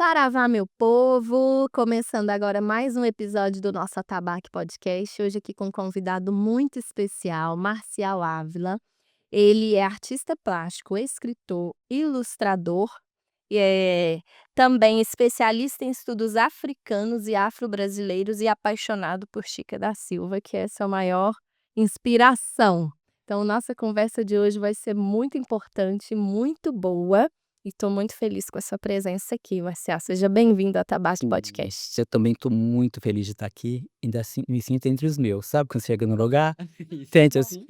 Saravá, meu povo! Começando agora mais um episódio do nosso Atabaque Podcast. Hoje aqui com um convidado muito especial, Marcial Ávila. Ele é artista plástico, escritor, ilustrador e é também especialista em estudos africanos e afro-brasileiros e apaixonado por Chica da Silva, que é sua maior inspiração. Então, nossa conversa de hoje vai ser muito importante, muito boa. E estou muito feliz com a sua presença aqui, Marcial. Seja bem-vindo ao Atabaque Podcast. Eu também estou muito feliz de estar aqui, ainda assim me sinto entre os meus, sabe quando você chega no lugar, Isso, que sente bom. assim,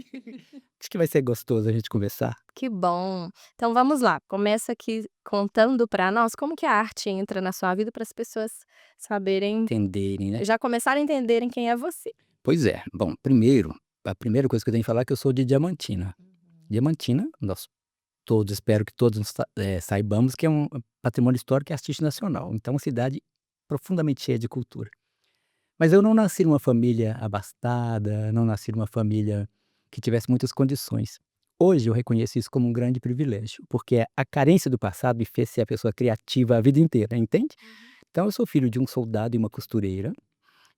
acho que vai ser gostoso a gente conversar. Que bom. Então vamos lá, começa aqui contando para nós como que a arte entra na sua vida para as pessoas saberem, Entenderem, né. já começarem a entenderem quem é você. Pois é, bom, a primeira coisa que eu tenho que falar é que eu sou de Diamantina. Diamantina, nós todos espero que todos saibamos que é um patrimônio histórico e artístico nacional, então uma cidade profundamente cheia de cultura. Mas eu não nasci numa família abastada, não nasci numa família que tivesse muitas condições. Hoje eu reconheço isso como um grande privilégio, porque a carência do passado me fez ser a pessoa criativa a vida inteira, entende? Então eu sou filho de um soldado e uma costureira,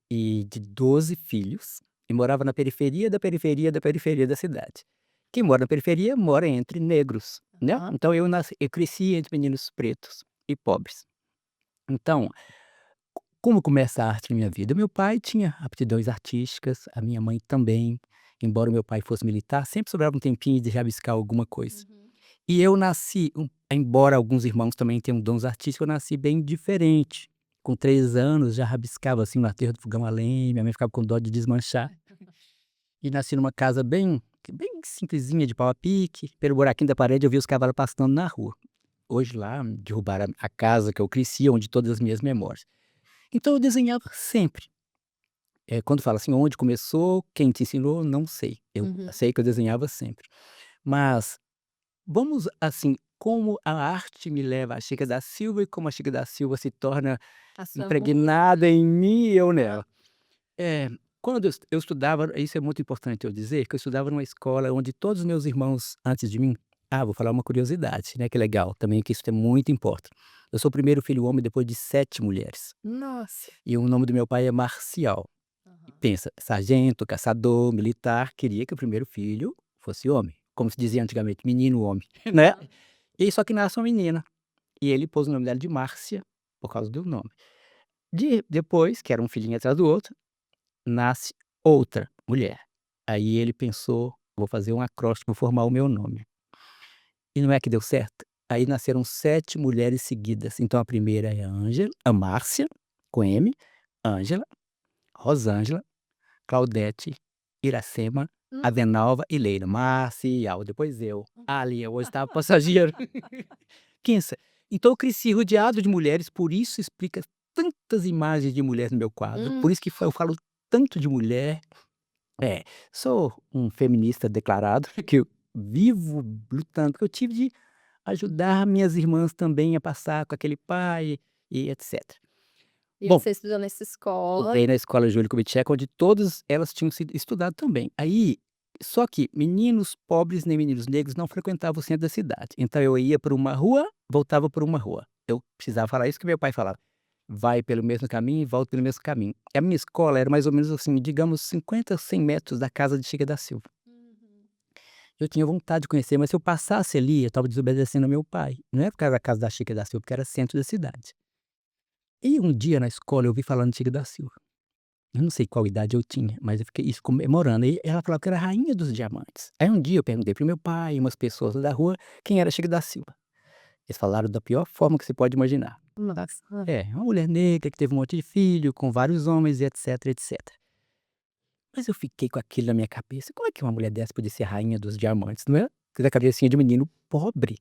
e de 12 filhos, e morava na periferia da periferia da periferia da cidade. Quem mora na periferia mora entre negros, né? Aham. Então eu cresci entre meninos pretos e pobres. Então, como começa a arte na minha vida? Meu pai tinha aptidões artísticas, a minha mãe também, embora o meu pai fosse militar, sempre sobrava um tempinho de rabiscar alguma coisa. Uhum. E eu nasci, embora alguns irmãos também tenham dons artísticos, eu nasci bem diferente. Com 3 anos já rabiscava assim no aterro do fogão a lenha, minha mãe ficava com dó de desmanchar. E nasci numa casa bem simplesinha de pau a pique, pelo buraquinho da parede eu via os cavalos passando na rua. Hoje lá derrubaram a casa que eu cresci, onde todas as minhas memórias. Então eu desenhava sempre. Quando fala assim: "Onde começou? Quem te ensinou?", não sei. Eu Uhum. sei que eu desenhava sempre. Mas vamos assim, como a arte me leva à Chica da Silva e como a Chica da Silva se torna A sua música. impregnada em mim e eu Aham. nela. Eh, quando eu estudava, isso é muito importante eu dizer, que eu estudava numa escola onde todos os meus irmãos antes de mim, vou falar uma curiosidade, né, que legal também, que isso é muito importante. Eu sou o primeiro filho homem depois de 7 mulheres. Nossa. E o nome do meu pai é Marcial. E Aham. pensa, sargento, caçador, militar, queria que o primeiro filho fosse homem, como se dizia antigamente, menino homem, né. Aham. E só que nasce uma menina, e ele pôs o nome dela de Márcia, por causa do nome. Depois, que era um filhinho atrás do outro, nasce outra mulher. Aí ele pensou: "Vou fazer um acróstico, vou formar o meu nome". E não é que deu certo? Aí nasceram 7 mulheres seguidas, então a primeira é a Márcia, com M, Ângela, Rosângela, Claudete, Iracema, Hum. Adenalva e Leila. Marcial, depois eu. Ali, eu hoje estava passageiro. Pensa, então eu cresci rodeado de mulheres, por isso explica tantas imagens de mulheres no meu quadro, Hum. por isso que eu falo tanto de mulher. É, sou um feminista declarado, que eu vivo lutando, porque eu tive de ajudar minhas irmãs também a passar com aquele pai e etcétera. E Bom, você estudou nessa escola. estudei na escola Júlio Kubitschek, onde todas elas tinham sido estudado também. Aí, só que meninos pobres nem meninos negros não frequentavam o centro da cidade. Então eu ia por uma rua, voltava por uma rua. Eu precisava falar isso que meu pai falava: "Vai pelo mesmo caminho e volta pelo mesmo caminho". A minha escola era mais ou menos assim, digamos 50, 100 metros da casa de Chica da Silva. Uhum. Eu tinha vontade de conhecer, mas se eu passasse ali, eu estava desobedecendo ao meu pai. Não é porque era a casa da Chica da Silva, porque era centro da cidade. E um dia na escola eu ouvi falando de Chica da Silva. Eu não sei qual idade eu tinha, mas eu fiquei isso comemorando. Aí ela falava que era a rainha dos diamantes. Aí um dia eu perguntei para o meu pai e umas pessoas da rua quem era Chica da Silva. Eles falaram da pior forma que você pode imaginar. Nossa. Hã. É, uma mulher negra que teve um monte de filho, com vários homens e etc, etc. Mas eu fiquei com aquilo na minha cabeça. Como é que uma mulher dessa podia ser a rainha dos diamantes, não é? Da cabecinha de menino pobre.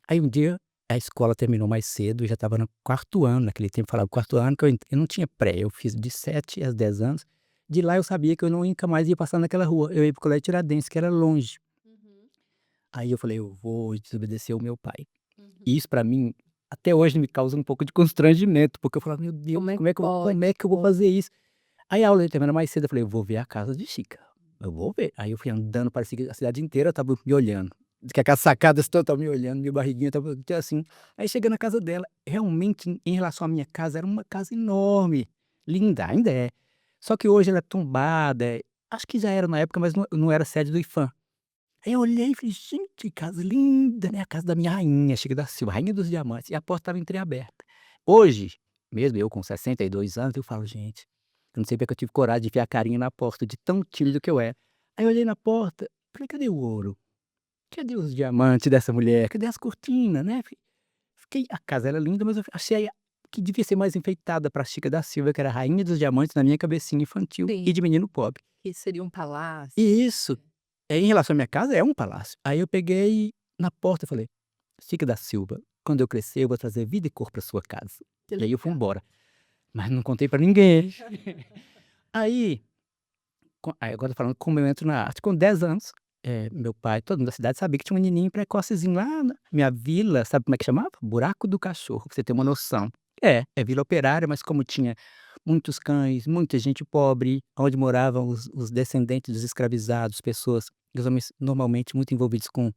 Aí um dia a escola terminou mais cedo, eu já estava no 4º ano, naquele tempo falava 4º ano, que eu não tinha pré, eu fiz de 7 a 10 anos. De lá eu sabia que eu nunca mais ia passar naquela rua, eu ia para o colégio Tiradentes, que era longe. Uhum. Aí eu falei: "Eu vou desobedecer o meu pai". Uhum. E isso pra mim, até hoje me causa um pouco de constrangimento, porque eu falava: "Meu Deus, Como é que como pode? é que eu vou fazer isso?". Aí a aula terminou mais cedo, eu falei: "Eu vou ver a casa de Chica, eu vou ver". Aí eu fui andando, parecia que a cidade inteira estava me olhando. que aquelas sacadas todas estavam me olhando, minha barriguinha estava então assim. Aí chega na casa dela, realmente em relação à minha casa, era uma casa enorme, linda, ainda é. Só que hoje ela é tombada, acho que já era na época, mas não era sede do IPHAN. Aí eu olhei e falei: "Gente, que casa linda, né, a casa da minha rainha, Chica da Silva, rainha dos diamantes", e a porta estava entreaberta. Hoje, mesmo eu com 62 anos, eu falo: "Gente, eu não sei porque eu tive coragem de enfiar a carinha na porta, de tão tímido que eu era". Aí eu olhei na porta, falei: "Cadê o ouro? Cadê os diamantes dessa mulher? Cadê as cortinas, né?" Fiquei a casa era linda, mas eu achei que devia ser mais enfeitada pra Chica da Silva, que era a rainha dos diamantes na minha cabecinha infantil e Sim, de menino pobre. que seria um palácio. E isso, em relação à minha casa, é um palácio. Aí eu peguei na porta e falei: "Chica da Silva, quando eu crescer eu vou trazer vida e cor pra sua casa". Que E aí eu fui legal. embora, mas não contei pra ninguém. Aí aí agora falando como eu entro na arte, com 10 anos, meu pai, todo mundo da cidade sabia que tinha um menininho precocezinho lá na minha vila, sabe como é que chamava? Buraco do Cachorro, pra você ter uma noção. É vila operária, mas como tinha muitos cães, muita gente pobre, onde moravam os descendentes dos escravizados, pessoas, os homens normalmente muito envolvidos com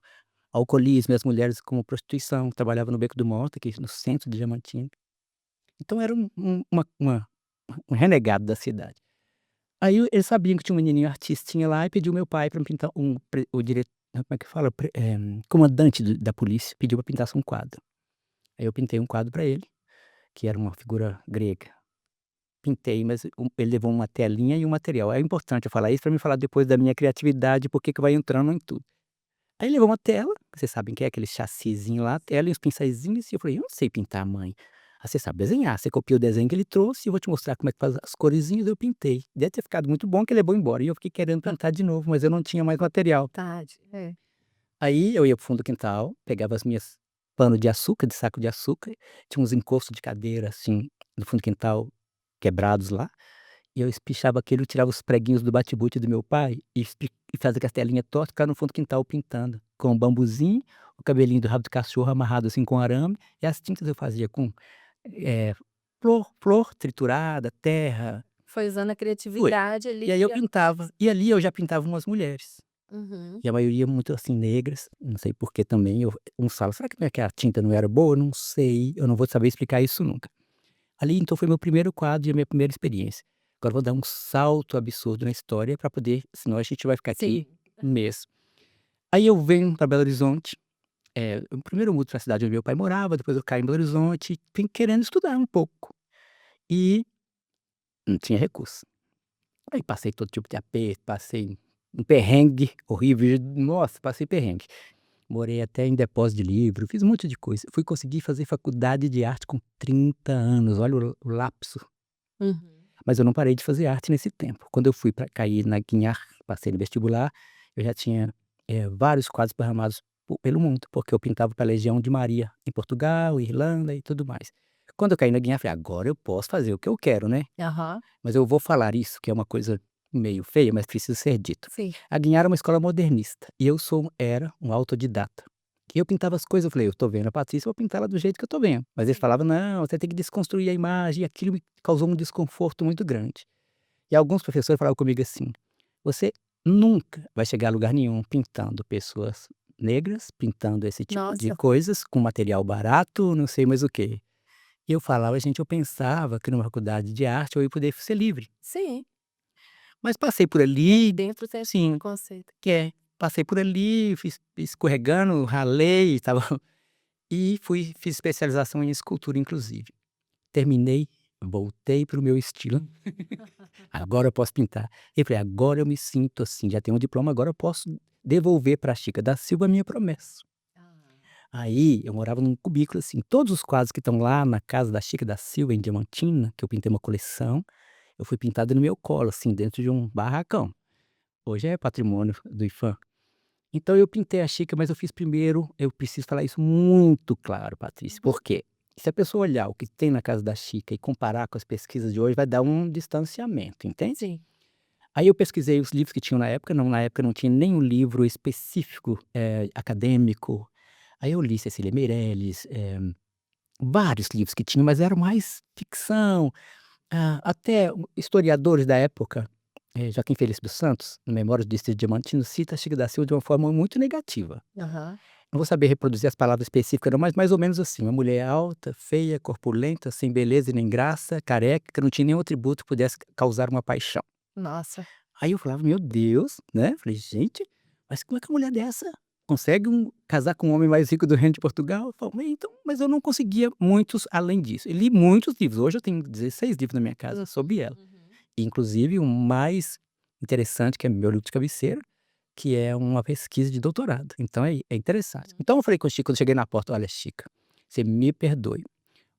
alcoolismo e as mulheres com prostituição, trabalhavam no Beco do Mota, aqui no centro de Diamantina. Então era um renegado da cidade. Aí eles sabiam que tinha um menininho artistinha lá e pediu meu pai para me pintar o diretor, como é que fala? Comandante da polícia pediu para pintasse um quadro. Aí eu pintei um quadro para ele, que era uma figura grega. Pintei, mas ele levou uma telinha e um material. É importante eu falar isso para me falar depois da minha criatividade, porque que vai entrando em tudo. Aí levou uma tela, vocês sabem que é aquele chassizinho lá, a tela e os pincéisinhos, e eu falei: "Eu não sei pintar, mãe". "Ah, você sabe desenhar, você copia o desenho que ele trouxe e eu vou te mostrar como é que faz as coresinhas", eu pintei. Deve ter ficado muito bom que ele levou embora e eu fiquei querendo pintar de novo, mas eu não tinha mais material. Vontade, é. Aí eu ia para o fundo do quintal, pegava as minhas pano de açúcar, de saco de açúcar, tinha uns encostos de cadeira, assim, no fundo do quintal, quebrados lá, e eu espichava aquilo, tirava os preguinhos do bate-boot do meu pai e fazia com as telinha torta, ficava no fundo do quintal pintando, com um bambuzinho, o cabelinho do rabo do cachorro amarrado, assim, com arame, e as tintas eu fazia com, eh, flor triturada, terra, Foi usando a foi. criatividade ali E aí eu a pintava, e ali eu já pintava umas mulheres. Uhum. E a maioria muito, assim, negras, não sei por que também, uns falam: "Será que não é que a tinta não era boa?" Eu não sei, eu não vou saber explicar isso nunca. Ali, então, foi meu primeiro quadro e a minha primeira experiência. Agora eu vou dar um salto absurdo na história para poder senão a gente vai ficar aqui Sim. um mês. Aí eu venho para Belo Horizonte, eu primeiro mudo pra cidade onde meu pai morava, depois eu caio em Belo Horizonte, vim querendo estudar um pouco, e não tinha recurso. Aí passei todo tipo de aperto, passei um perrengue horrível, nossa, passei perrengue. Morei até em depósito de livro, fiz um monte de coisa. Fui conseguir fazer faculdade de arte com 30 anos, olha o lapso. Uhum. Mas eu não parei de fazer arte nesse tempo. Quando eu fui para cair na Guinhar, passei no vestibular, eu já tinha, vários quadros esparramados pelo mundo, porque eu pintava para a Legião de Maria em Portugal, Irlanda e tudo mais. Quando eu caí na Guinhar, falei: "Agora eu posso fazer o que eu quero, né". Aham. Mas eu vou falar isso, que é uma coisa meio feia, mas precisa ser dito. Sim. A Guinhar era uma escola modernista e eu era um autodidata. E eu pintava as coisas, eu falei: "Eu tô vendo a Patrícia, eu vou pintar ela do jeito que eu tô vendo". Mas eles falavam: "Não, você tem que desconstruir a imagem", e aquilo me causou um desconforto muito grande. E alguns professores falavam comigo assim: "Você nunca vai chegar a lugar nenhum pintando pessoas negras, pintando esse tipo de Nossa. coisas com material barato, não sei mais o quê". E eu falava: "Gente, eu pensava que numa faculdade de arte eu ia poder ser livre". Sim. Mas passei por Aí ali, dentro tem sim, preconceito. passei por ali, fiz escorregando, ralei, estava e fiz especialização em escultura inclusive. Terminei, voltei para o meu estilo, agora eu posso pintar. E falei: "Agora eu me sinto assim, já tenho um diploma, agora eu posso devolver para a Chica da Silva a minha promessa". Ah. Aí eu morava num cubículo, assim, todos os quadros que estão lá na casa da Chica da Silva em Diamantina, que eu pintei uma coleção, eu fui pintado no meu colo, assim, dentro de um barracão. Hoje é patrimônio do IPHAN. Então eu pintei a xícara, mas eu fiz primeiro eu preciso falar isso muito claro, Patrícia, Uhum. por quê? Se a pessoa olhar o que tem na casa da Chica e comparar com as pesquisas de hoje, vai dar um distanciamento, entende? Sim. Aí eu pesquisei os livros que tinham na época não tinha nenhum livro específico, acadêmico. Aí eu li Cecília Meirelles, vários livros que tinham, mas eram mais ficção, até historiadores da época. Joaquim Felício dos Santos, no Memórias do Distrito Diamantino, cita Chica da Silva de uma forma muito negativa. Aham. Não vou saber reproduzir as palavras específicas não, mas mais ou menos assim: uma mulher alta, feia, corpulenta, sem beleza e nem graça, careca, que não tinha nenhum atributo que pudesse causar uma paixão. Nossa. Aí eu falava: "Meu Deus", né, falei: "Gente, mas como é que uma mulher dessa consegue casar com o homem mais rico do reino de Portugal?" Eu falei: "Então", mas eu não conseguia muitos além disso. Eu li muitos livros, hoje eu tenho 16 livros na minha casa sobre ela. Uhum. Inclusive o mais interessante, que é meu livro de cabeceira, que é uma pesquisa de doutorado, então é interessante. Uhum. Então eu falei com o Chico quando cheguei na porta: "Olha, Chica, você me perdoe,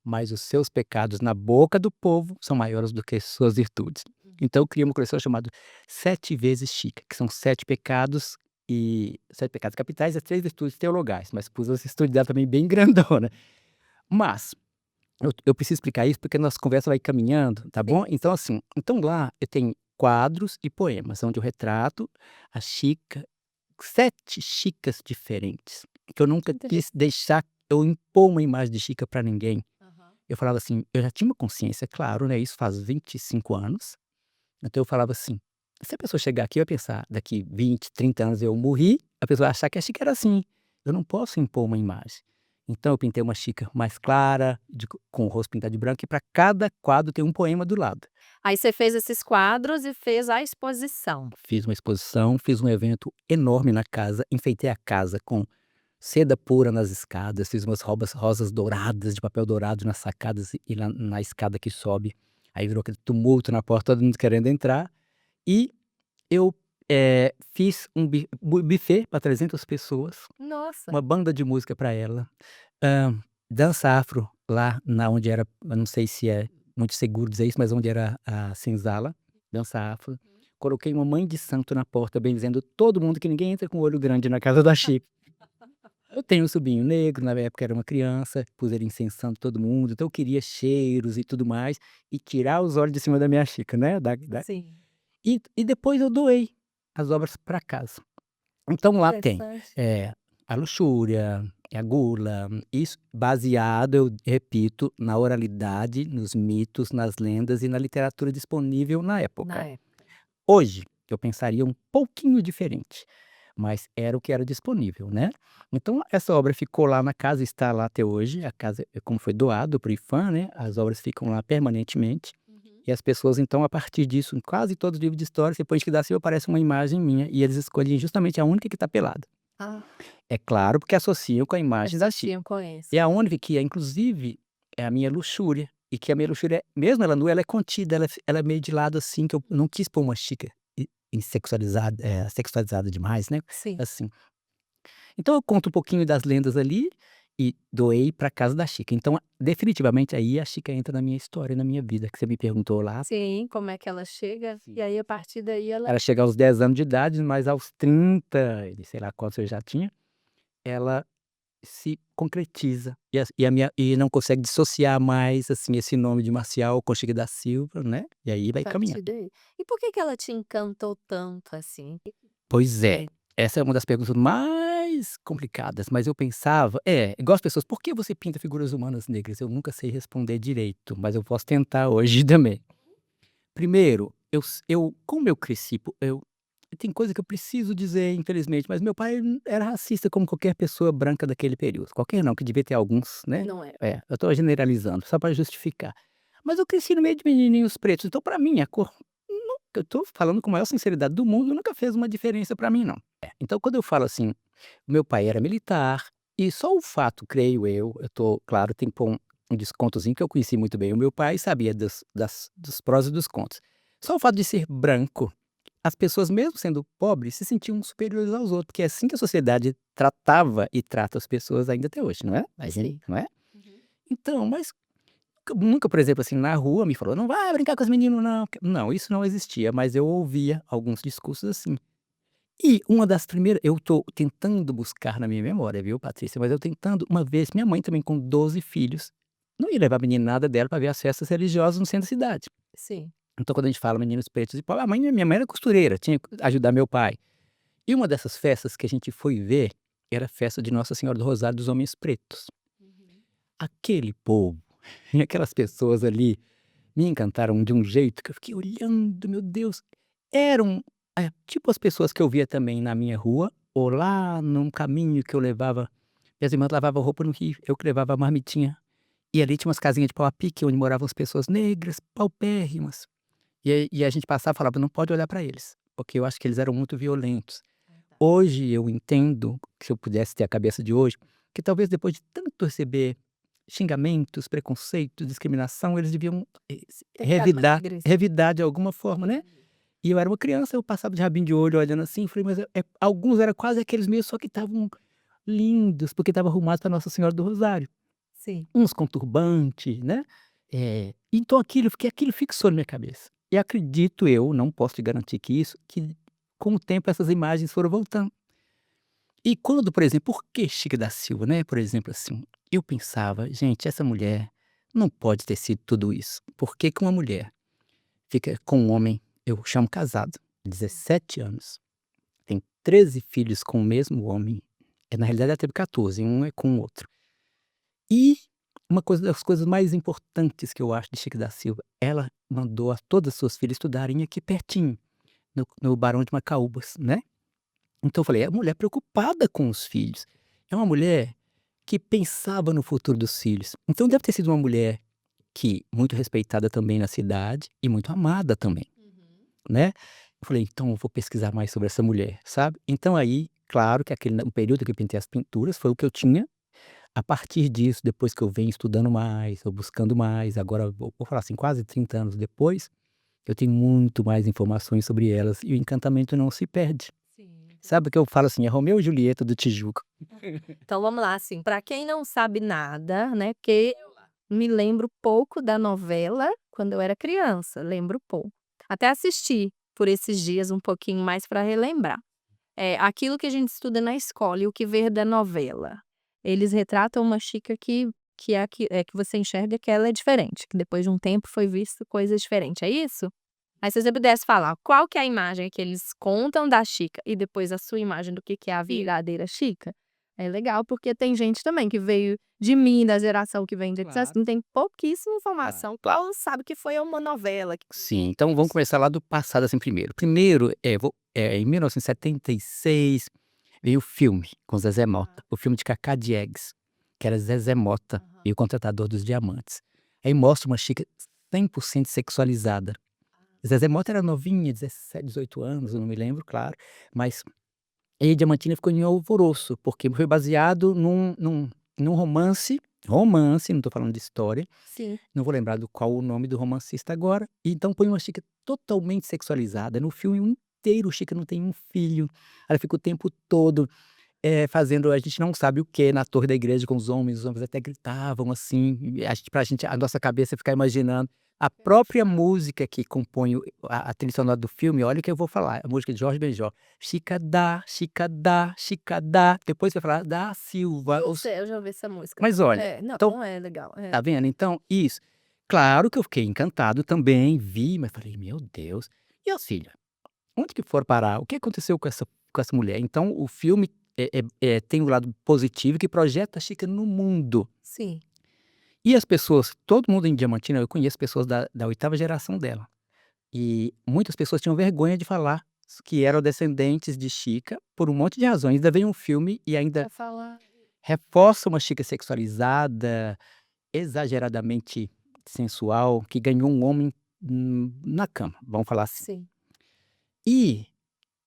mas os seus pecados na boca do povo são maiores do que suas virtudes". Então eu criei uma coleção chamada Sete vezes Chica, que são 7 pecados, e 7 pecados capitais e as 3 virtudes teologais, mas pus essa virtude dela também bem grandona. Mas, eu preciso explicar isso, porque a nossa conversa vai caminhando, tá bom? Sim, Então sim. assim, então lá eu tenho quadros e poemas, onde eu retrato a Chica, 7 Chicas diferentes, que eu Que nunca quis interessante. deixar eu impor uma imagem de Chica pra ninguém. Aham. Eu falava assim, eu já tinha uma consciência, claro, né, isso faz 25 anos, então eu falava assim: "Se a pessoa chegar aqui vai pensar, daqui 20, 30 anos eu morri, a pessoa vai achar que a Chica era assim, eu não posso impor uma imagem". Então eu pintei uma Chica mais clara, com o rosto pintado de branco, e para cada quadro tem um poema do lado. Aí você fez esses quadros e fez a exposição. Fiz uma exposição, fiz um evento enorme na casa, enfeitei a casa com seda pura nas escadas, fiz umas rosas douradas, de papel dourado nas sacadas e na escada que sobe. Aí virou aquele tumulto na porta, todo mundo querendo entrar. E eu, fiz um buffet para 300 pessoas, Nossa. uma banda de música para ela, dança afro lá na onde era, eu não sei se é muito seguro dizer isso, mas onde era a senzala, dança afro. Coloquei uma mãe de santo na porta benzendo todo mundo, que ninguém entra com o olho grande na casa da Chica. Eu tenho um sobrinho negro, na época era uma criança, pus ele incensando todo mundo, então eu queria cheiros e tudo mais, e tirar os olhos de cima da minha Chica, né, Sim. e depois eu doei as obras para casa. Então lá tem, Interessante. eh, a luxúria, a gula, isso baseado, eu repito, na oralidade, nos mitos, nas lendas e na literatura disponível na Na época. época. Hoje, eu pensaria um pouquinho diferente, mas era o que era disponível, né. Então essa obra ficou lá na casa, está lá até hoje, a casa, como foi doado para o IPHAN, né, as obras ficam lá permanentemente, Uhum. e as pessoas então, a partir disso, em quase todos os livros de história, você põe Chico da Silva, aparece uma imagem minha, e eles escolhem justamente a única que está pelada. Ah, É claro, porque associam com a imagem da Chica. associam com É esse. a única que é, inclusive, é a minha luxúria, e que a minha luxúria, mesmo ela nua, ela é contida, ela é meio de lado, assim, que eu não quis pôr uma Chica sexualizada, sexualizada demais, né, Sim. assim. Então eu conto um pouquinho das lendas ali, e doei pra casa da Chica. Então, definitivamente, aí a Chica entra na minha história, na minha vida, que você me perguntou lá. Sim, como é que ela chega, e Sim. aí a partir daí ela Ela chega aos 10 anos de idade, mas aos 30 e sei lá quantos eu já tinha, ela se concretiza, e não consegue dissociar mais, assim, esse nome de Marcial com Chica da Silva, né, e aí a vai caminhando. partir daí. E por que que ela te encantou tanto assim? Pois é, essa é uma das perguntas mais complicadas, mas eu pensava, igual as pessoas: "Por que você pinta figuras humanas negras?" Eu nunca sei responder direito, mas eu posso tentar hoje também. Primeiro, como eu cresci, eu tem coisa que eu preciso dizer, infelizmente, mas meu pai era racista como qualquer pessoa branca daquele período. Qualquer não, que devia ter alguns, né. Não é. Eu estou generalizando, só para justificar. Mas eu cresci no meio de menininhos pretos, então para mim a cor nunca, eu estou falando com a maior sinceridade do mundo, nunca fez uma diferença para mim não. Então quando eu falo assim, meu pai era militar, e só o fato, creio eu tô claro, tem que pôr um descontozinho, que eu conheci muito bem o meu pai, e sabia dos prós e dos contras. Só o fato de ser branco, as pessoas, mesmo sendo pobres, se sentiam superiores aos outros, porque é assim que a sociedade tratava e trata as pessoas ainda até hoje, não é? A gente, Sim. não é? Uhum. Então, mas nunca, por exemplo, assim, na rua me falou: "Não vai brincar com os meninos não", não, isso não existia, mas eu ouvia alguns discursos assim. E uma das primeiras, eu tô tentando buscar na minha memória, viu, Patrícia, mas eu tentando, uma vez minha mãe também com 12 filhos, não ia levar a meninada dela para ver as festas religiosas no centro da cidade. Sim. Então quando a gente fala meninos pretos e pobres, minha mãe era costureira, tinha que ajudar meu pai. E uma dessas festas que a gente foi ver, era a festa de Nossa Senhora do Rosário dos Homens Pretos. Uhum. Aquele povo, e aquelas pessoas ali, me encantaram de um jeito que eu fiquei olhando, meu Deus, eram, tipo as pessoas que eu via também na minha rua, ou lá num caminho que eu levava minhas irmãs lavavam roupa no rio, eu que levava a marmitinha. E ali tinha umas casinhas de pau a pique, onde moravam as pessoas negras, paupérrimas. E a gente passava e falava: "Não pode olhar para eles", porque eu acho que eles eram muito violentos. Hoje eu entendo, que se eu pudesse ter a cabeça de hoje, que talvez depois de tanto receber xingamentos, preconceito, discriminação, eles deviam, Ter ficado mais agressivo. revidar de alguma forma, né. E eu era uma criança, eu passava de rabinho de olho olhando assim, falei: "Mas alguns era quase aqueles mesmos, só que estavam lindos, porque estavam arrumados para Nossa Senhora do Rosário. Sim. Uns com turbante, né. Então aquilo fixou na minha cabeça. E acredito eu, não posso te garantir que com o tempo essas imagens foram voltando. E quando, por exemplo, por que Chica da Silva, né, por exemplo, assim, eu pensava: "Gente, essa mulher não pode ter sido tudo isso. Por que que uma mulher fica com um homem", eu chamo casado, 17 anos, tem 13 filhos com o mesmo homem, na realidade ela teve 14, um é com o outro. E uma coisa das coisas mais importantes que eu acho de Chica da Silva, ela mandou a todas as suas filhas estudarem aqui pertinho, no Barão de Macaúbas, né. Então eu falei: "É uma mulher preocupada com os filhos, é uma mulher que pensava no futuro dos filhos". Então deve ter sido uma mulher que muito respeitada também na cidade e muito amada também, Uhum. né. Eu falei: "Então eu vou pesquisar mais sobre essa mulher", sabe. Então aí, claro que o período que eu pintei as pinturas foi o que eu tinha. A partir disso, depois que eu venho estudando mais, ou buscando mais, agora vou falar assim, quase 30 anos depois, eu tenho muito mais informações sobre elas e o encantamento não se perde. Sim, sim. Sabe o que eu falo assim, é Romeu e Julieta do Tijuco. Então vamos lá, assim, para quem não sabe nada, né, porque eu me lembro pouco da novela quando eu era criança, lembro pouco. Até assisti por esses dias um pouquinho mais para relembrar. Aquilo que a gente estuda na escola e o que vê da novela. Eles retratam uma Chica que é a que você enxerga que ela é diferente, que depois de um tempo foi visto coisa diferente, é isso? Aí se você pudesse falar qual que é a imagem que eles contam da Chica e depois a sua imagem do que é a verdadeira Chica, é legal, porque tem gente também que veio de mim, da geração que vem de Claro, assim, tem pouquíssima claro. informação, qual sabe que foi uma novela que Sim, então vamos começar lá do passado, assim, primeiro. Primeiro, em 1976 veio o filme com Zezé Mota, o filme de Cacá Diegues, que era Zezé Mota Aham. e o Contratador dos Diamantes. Aí mostra uma Chica 100% sexualizada. Zezé Mota era novinha, 17, 18 anos, eu não me lembro, claro, mas aí Diamantina ficou em alvoroço, porque foi baseado num romance, não tô falando de história, Sim. não vou lembrar do qual o nome do romancista agora, e então põe uma Chica totalmente sexualizada, no filme inteiro Chica não tem um filho, ela fica o tempo todo, fazendo a gente não sabe o que na torre da igreja com os homens até gritavam assim, e a nossa cabeça ficar imaginando. A própria música que compõe a trilha sonora do filme, olha o que eu vou falar, a música de Jorge Benjor, Chica dá, Chica dá, depois você vai falar da Silva, Eu sei, eu já ouvi essa música. mas olha, É, então, não, é legal, é. tá vendo? Então, isso. Claro que eu fiquei encantado também, vi, mas falei: "Meu Deus, e as filhas? Onde que foram parar? O que aconteceu com essa mulher?". Então o filme, tem um lado positivo que projeta a Chica no mundo. Sim. E as pessoas, todo mundo em Diamantina, eu conheço pessoas da oitava geração dela, e muitas pessoas tinham vergonha de falar que eram descendentes de Chica, por um monte de razões. Ainda vem um filme e ainda Pra falar reforça uma Chica sexualizada, exageradamente sensual, que ganhou um homem, na cama, vamos falar assim. sim. E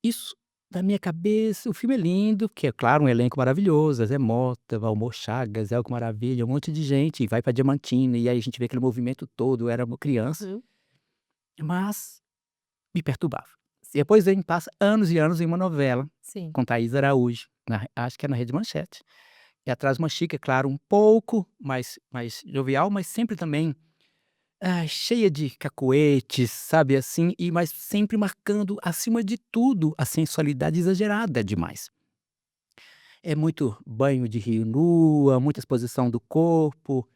isso, na minha cabeça, o filme é lindo, que é claro, um elenco maravilhoso, Zé Mota, Valmor Chagas, Elco Maravilha, um monte de gente, e vai pra Diamantina, e aí a gente vê aquele movimento todo, eu era uma criança, Uhum. mas me perturbava. E Sim, depois vem passa anos e anos em uma novela, sim. com Thaís Araújo, acho que é na Rede Manchete, e atrás uma Chica, é claro, um pouco mais jovial, mas sempre também, cheia de cacoetes, sabe, assim, mas sempre marcando, acima de tudo, a sensualidade exagerada demais. É muito banho de rio nua, muita exposição do corpo.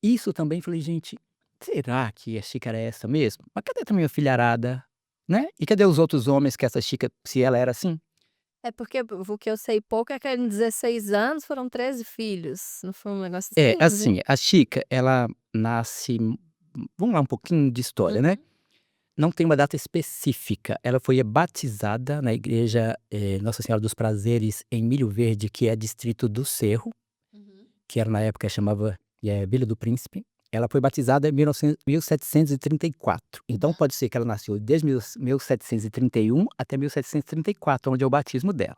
Isso também falei: "Gente, será que a xícara é essa mesmo? Mas cadê também a filharada, né? E cadê os outros homens que essa xícara se ela era assim?". É porque o que eu sei pouco é que em 16 anos foram 13 filhos, não foi um negócio É, assim? assim, a Chica, ela nasce, vamos lá um pouquinho de história, né. Uhum. Não tem uma data específica. Ela foi batizada na igreja Nossa Senhora dos Prazeres, em Milho Verde, que é distrito do Cerro, que era na época chamava Vila do Príncipe. Ela foi batizada em 1734. Então pode ser que ela nasceu desde 1731 até 1734, onde é o batismo dela.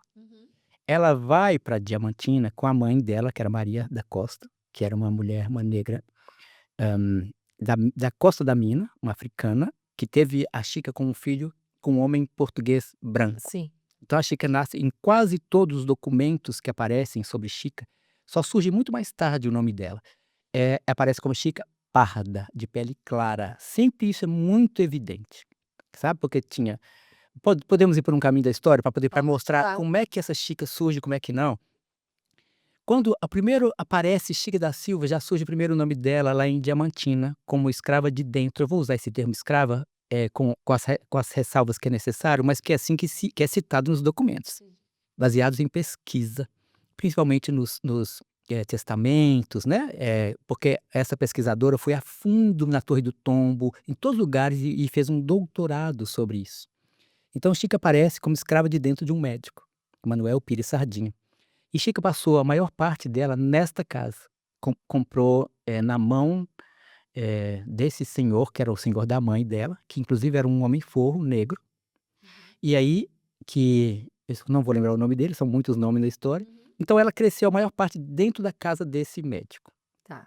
Ela vai para Diamantina com a mãe dela, que era Maria da Costa, que era uma mulher, uma negra, da Costa da Mina, uma africana, que teve a Chica como filho com um homem português branco. Sim. Então a Chica nasce em quase todos os documentos que aparecem sobre Chica, só surge muito mais tarde o nome dela. Aparece como Chica parda, de pele clara. Sempre isso é muito evidente, sabe? Porque tinha... Podemos ir por um caminho da história para mostrar Claro. como é que essa Chica surge, como é que não. Quando primeiro aparece Chica da Silva, já surge o primeiro nome dela lá em Diamantina, como escrava de dentro. Eu vou usar esse termo escrava com as ressalvas que é necessário, mas que é assim que é citado nos documentos, baseados em pesquisa, principalmente nos testamentos, né? Porque essa pesquisadora foi a fundo na Torre do Tombo, em todos os lugares, e fez um doutorado sobre isso. Então Chica aparece como escrava de dentro de um médico, Manuel Pires Sardinha. E Chica passou a maior parte dela nesta casa. Comprou na mão desse senhor, que era o senhor da mãe dela, que inclusive era um homem forro, negro. E aí, eu não vou lembrar o nome dele, são muitos nomes na história. Então ela cresceu a maior parte dentro da casa desse médico. Tá.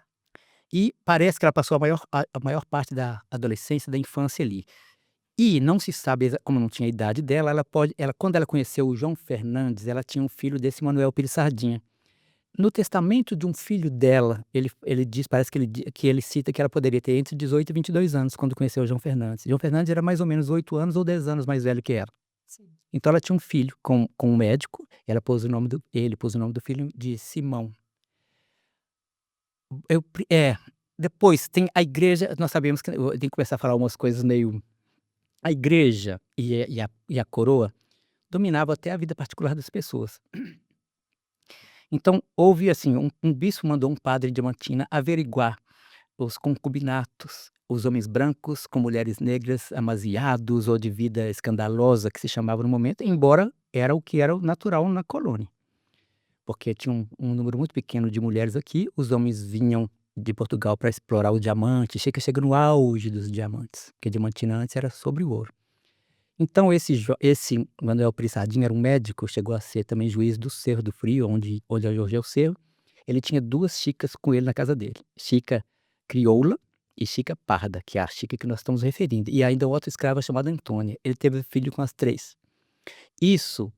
E parece que ela passou a maior parte da adolescência, da infância ali. E não se sabe, como não tinha a idade dela, quando ela conheceu o João Fernandes, ela tinha um filho desse Manuel Pires Sardinha. No testamento de um filho dela, ele diz, parece que ele cita que ela poderia ter entre 18 e 22 anos quando conheceu o João Fernandes. João Fernandes era mais ou menos 8 anos ou 10 anos mais velho que ela. Sim. Então ela tinha um filho com um médico, ele pôs o nome do filho de Simão. Depois tem a igreja, nós sabemos que eu tenho que começar a falar umas coisas meio... A igreja e a coroa dominavam até a vida particular das pessoas. Então houve assim, um bispo mandou um padre de Diamantina averiguar os concubinatos, os homens brancos com mulheres negras, amaziados ou de vida escandalosa, que se chamava no momento, embora era o que era o natural na colônia. Porque tinha um número muito pequeno de mulheres aqui, os homens vinham de Portugal para explorar o diamante. Chega no auge dos diamantes, porque Diamantina antes era sobre o ouro. Então esse Manuel Pires Sardinha era um médico, chegou a ser também juiz do Cerro do Frio, onde hoje é o Cerro. Ele tinha 2 Chicas com ele na casa dele, Chica crioula e Chica parda, que é a Chica que nós estamos referindo, e ainda outra escrava chamada Antônia. Ele teve filho com as 3. Isso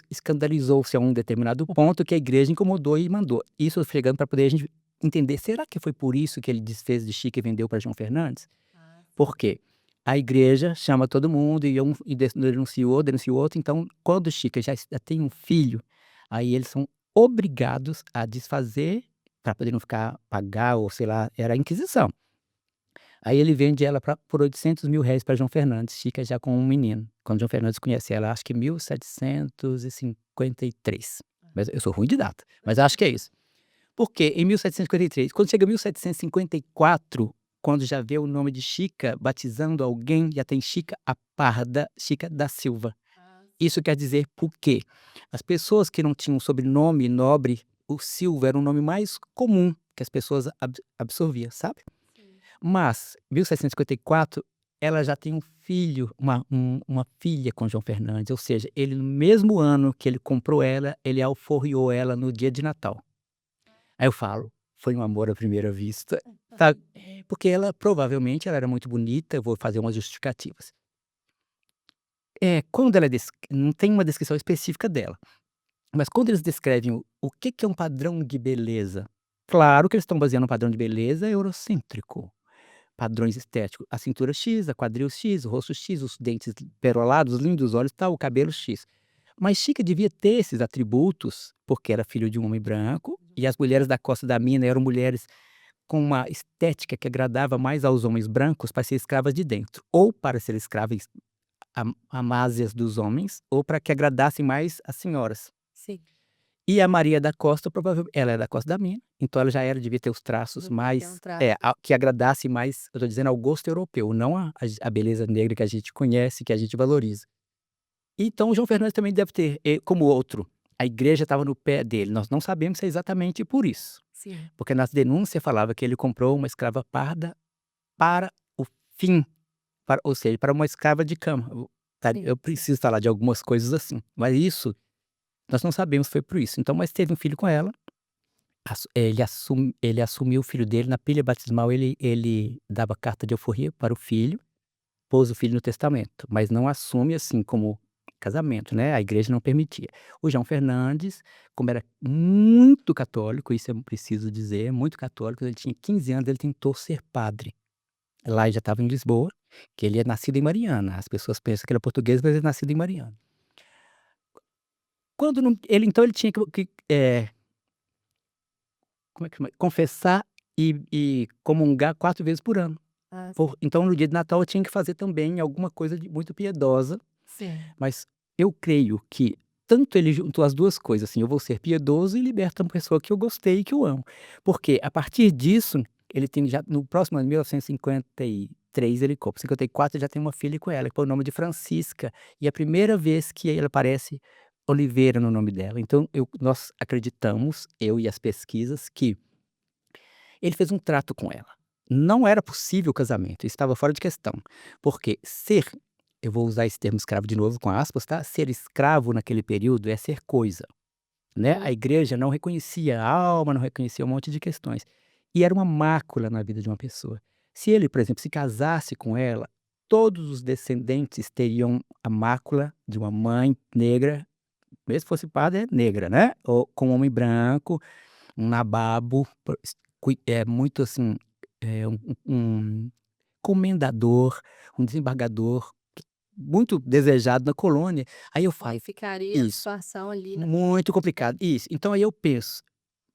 escandalizou-se a um determinado ponto, que a igreja incomodou e mandou. Isso chegando para poder a gente entender, será que foi por isso que ele desfez de Chica e vendeu para João Fernandes? Por quê? A igreja chama todo mundo e denuncia outro. Então, quando Chica já tem um filho, aí eles são obrigados a desfazer para poder não pagar, ou sei lá, era a Inquisição. Aí ele vende ela por 800 mil réis para João Fernandes, Chica já com um menino. Quando João Fernandes conhece ela, acho que 1753. Mas eu sou ruim de data, mas acho que é isso. Porque em 1753, quando chega 1754, quando já vê o nome de Chica batizando alguém, já tem Chica a parda, Chica da Silva. Isso quer dizer por quê? As pessoas que não tinham sobrenome nobre, o Silva era um nome mais comum que as pessoas absorviam, sabe? Mas, em 1754, ela já tem um filho, uma filha com João Fernandes, ou seja, ele no mesmo ano que ele comprou ela, ele alforriou ela no dia de Natal. Aí eu falo, foi um amor à primeira vista, sabe? Porque provavelmente ela era muito bonita, eu vou fazer umas justificativas. Quando ela não tem uma descrição específica dela, mas quando eles descrevem o que é um padrão de beleza, claro que eles estão baseando um padrão de beleza eurocêntrico. Padrões estéticos, a cintura X, a quadril X, o rosto X, os dentes perolados, lindos, os olhos tal, o cabelo X. Mas Chica devia ter esses atributos, porque era filho de um homem branco, e as mulheres da Costa da Mina eram mulheres com uma estética que agradava mais aos homens brancos para ser escravas de dentro, ou para ser escravas amásias dos homens, ou para que agradassem mais as senhoras. Sim. E a Maria da Costa, provavelmente, ela é da Costa da Mina, então ela já era, devia ter os traços Devia ter mais, traço. que agradasse mais, eu tô dizendo, ao gosto europeu, não a beleza negra que a gente conhece, que a gente valoriza. Então o João Fernandes também deve ter, como outro, a igreja estava no pé dele, nós não sabemos se é exatamente por isso, Sim. porque nas denúncias falava que ele comprou uma escrava parda para o fim, ou seja, para uma escrava de cama. Sim, Eu preciso falar de algumas coisas assim, mas isso nós não sabemos se foi por isso. Então, mas teve um filho com ela, ele assumiu o filho dele na pilha batismal, ele dava carta de alforria para o filho, pôs o filho no testamento, mas não assume, assim, como casamento, né, a igreja não permitia. O João Fernandes, como era muito católico, isso eu preciso dizer, muito católico, ele tinha 15 anos, ele tentou ser padre. Lá ele já estava em Lisboa, que ele é nascido em Mariana, as pessoas pensam que ele é português, mas ele é nascido em Mariana. Quando não então ele tinha como é que chama? Confessar e comungar 4 vezes por ano. Ah, sim. Então no dia de Natal eu tinha que fazer também alguma coisa de muito piedosa, Sim. mas eu creio que tanto ele juntou as 2 coisas, assim, eu vou ser piedoso e liberto uma pessoa que eu gostei e que eu amo. Porque a partir disso, ele tem já no próximo ano, 1953, ele compra, 54 ele já tem uma filha com ela, que põe o nome de Francisca, e é a primeira vez que ele aparece Oliveira no nome dela. Então nós acreditamos, eu e as pesquisas, que ele fez um trato com ela. Não era possível o casamento, estava fora de questão, porque eu vou usar esse termo escravo de novo com aspas, tá, ser escravo naquele período é ser coisa, né, a igreja não reconhecia a alma, não reconhecia um monte de questões, e era uma mácula na vida de uma pessoa. Se ele, por exemplo, se casasse com ela, todos os descendentes teriam a mácula de uma mãe negra, mesmo se fosse padre, negra, né, ou com um homem branco, um nababo, muito assim, um comendador, um desembargador muito desejado na colônia. Aí eu Como falo ficaria a isso, situação ali, né? muito complicado, isso. Então aí eu penso: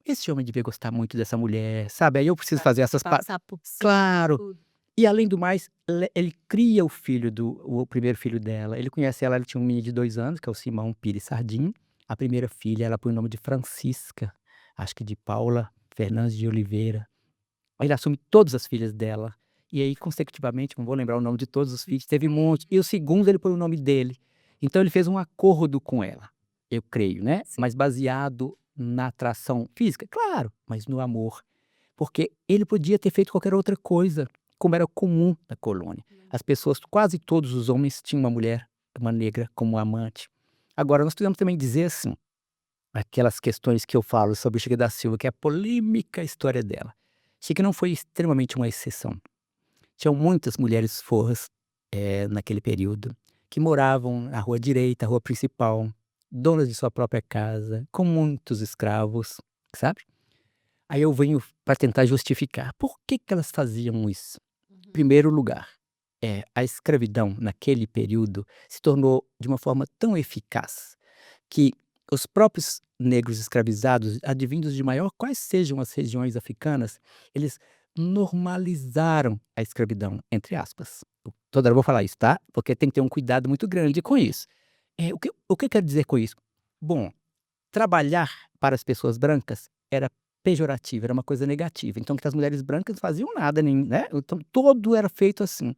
"Esse homem devia gostar muito dessa mulher", sabe, aí eu preciso Pra fazer essas pa passar por cima de claro. tudo. E além do mais, ele cria o primeiro filho dela, ele conhece ela tinha um menino de 2 anos, que é o Simão Pires Sardim, a primeira filha ela põe o nome de Francisca, acho que de Paula Fernandes de Oliveira. Ele assume todas as filhas dela, e aí consecutivamente, não vou lembrar o nome de todos os filhos, teve um monte, e o segundo ele põe o nome dele. Então ele fez um acordo com ela, eu creio, né, Sim. mas baseado na atração física, claro, mas no amor. Porque ele podia ter feito qualquer outra coisa, como era comum na colônia. As pessoas, quase todos os homens tinham uma mulher, uma negra como amante. Agora nós podemos também dizer assim, aquelas questões que eu falo sobre Chica da Silva, que é a polêmica história dela. Chica não foi extremamente uma exceção. Tinham muitas mulheres forras, naquele período, que moravam na rua direita, a rua principal, donas de sua própria casa, com muitos escravos, sabe. Aí eu venho para tentar justificar. Por que que elas faziam isso? Uhum. Primeiro lugar, a escravidão naquele período se tornou de uma forma tão eficaz, que os próprios negros escravizados, advindos de maior quais sejam as regiões africanas, eles normalizaram a escravidão, entre aspas. Toda hora eu vou falar isso, tá, porque tem que ter um cuidado muito grande com isso. O que eu quero dizer com isso? Bom, trabalhar para as pessoas brancas era pejorativo, era uma coisa negativa, então que as mulheres brancas não faziam nada, nem, né, então todo era feito assim.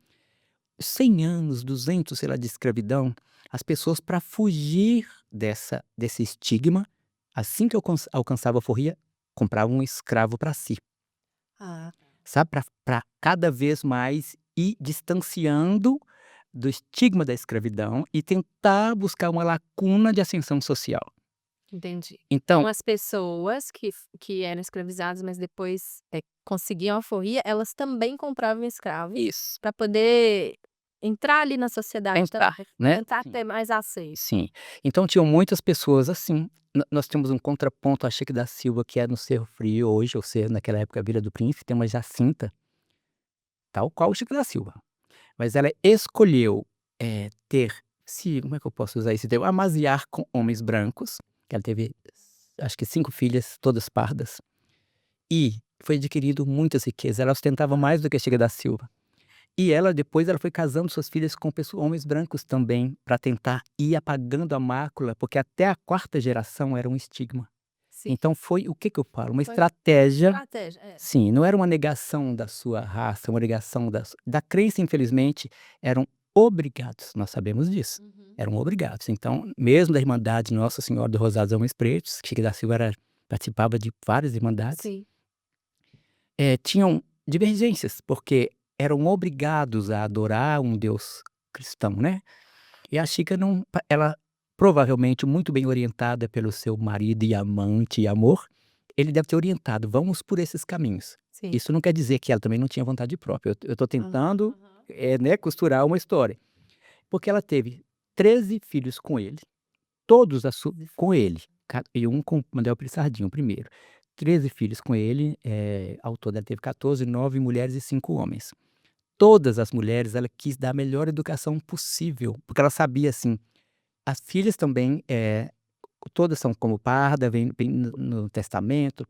100 anos, 200, sei lá, de escravidão, as pessoas para fugir desse estigma, assim que alcançava a alforria, compravam um escravo para si, Ah, tá. sabe, para cada vez mais ir distanciando do estigma da escravidão e tentar buscar uma lacuna de ascensão social. Entendi. Então Então as pessoas que eram escravizadas, mas depois, conseguiam a alforria, elas também compravam escravos isso, para poder entrar ali na sociedade tentar, também, né. tentar ter mais aceito. Sim. Então tinham muitas pessoas assim. Nós temos um contraponto a Chique da Silva, que é no Cerro Frio hoje, ou ser naquela época Vila do Príncipe, tem uma Jacinta, tal qual o Chique da Silva. Mas ela escolheu, ter se como é que eu posso usar esse termo? Amaziar com homens brancos, que ela teve acho que 5 filhas, todas pardas, e foi adquirido muitas riquezas, ela ostentava mais do que a Chica da Silva. E ela depois ela foi casando suas filhas com homens brancos também, para tentar ir apagando a mácula, porque até a quarta geração era um estigma. Sim. Então foi o que eu falo? Uma Foi estratégia. estratégia, é. Sim, não era uma negação da sua raça, uma negação da crença, infelizmente, eram obrigados, nós sabemos disso, Uhum. eram obrigados. Então, mesmo da Irmandade Nossa Senhora do Rosário dos Homens Pretos, Chico da Silva participava de várias irmandades, Sim. tinham divergências, porque eram obrigados a adorar um Deus cristão, né. E a Chica não ela provavelmente muito bem orientada pelo seu marido e amante e amor, ele deve ter orientado: "Vamos por esses caminhos". Sim. Isso não quer dizer que ela também não tinha vontade própria, eu tô Aham, tentando, aham. né, costurar uma história. Porque ela teve 13 filhos com ele, todos com ele, e um com Manuel Pissardinho, o primeiro. 13 filhos com ele, ao todo ela teve 14, 9 mulheres e 5 homens. Todas as mulheres ela quis dar a melhor educação possível, porque ela sabia, assim, as filhas também, todas são como parda, vem no testamento.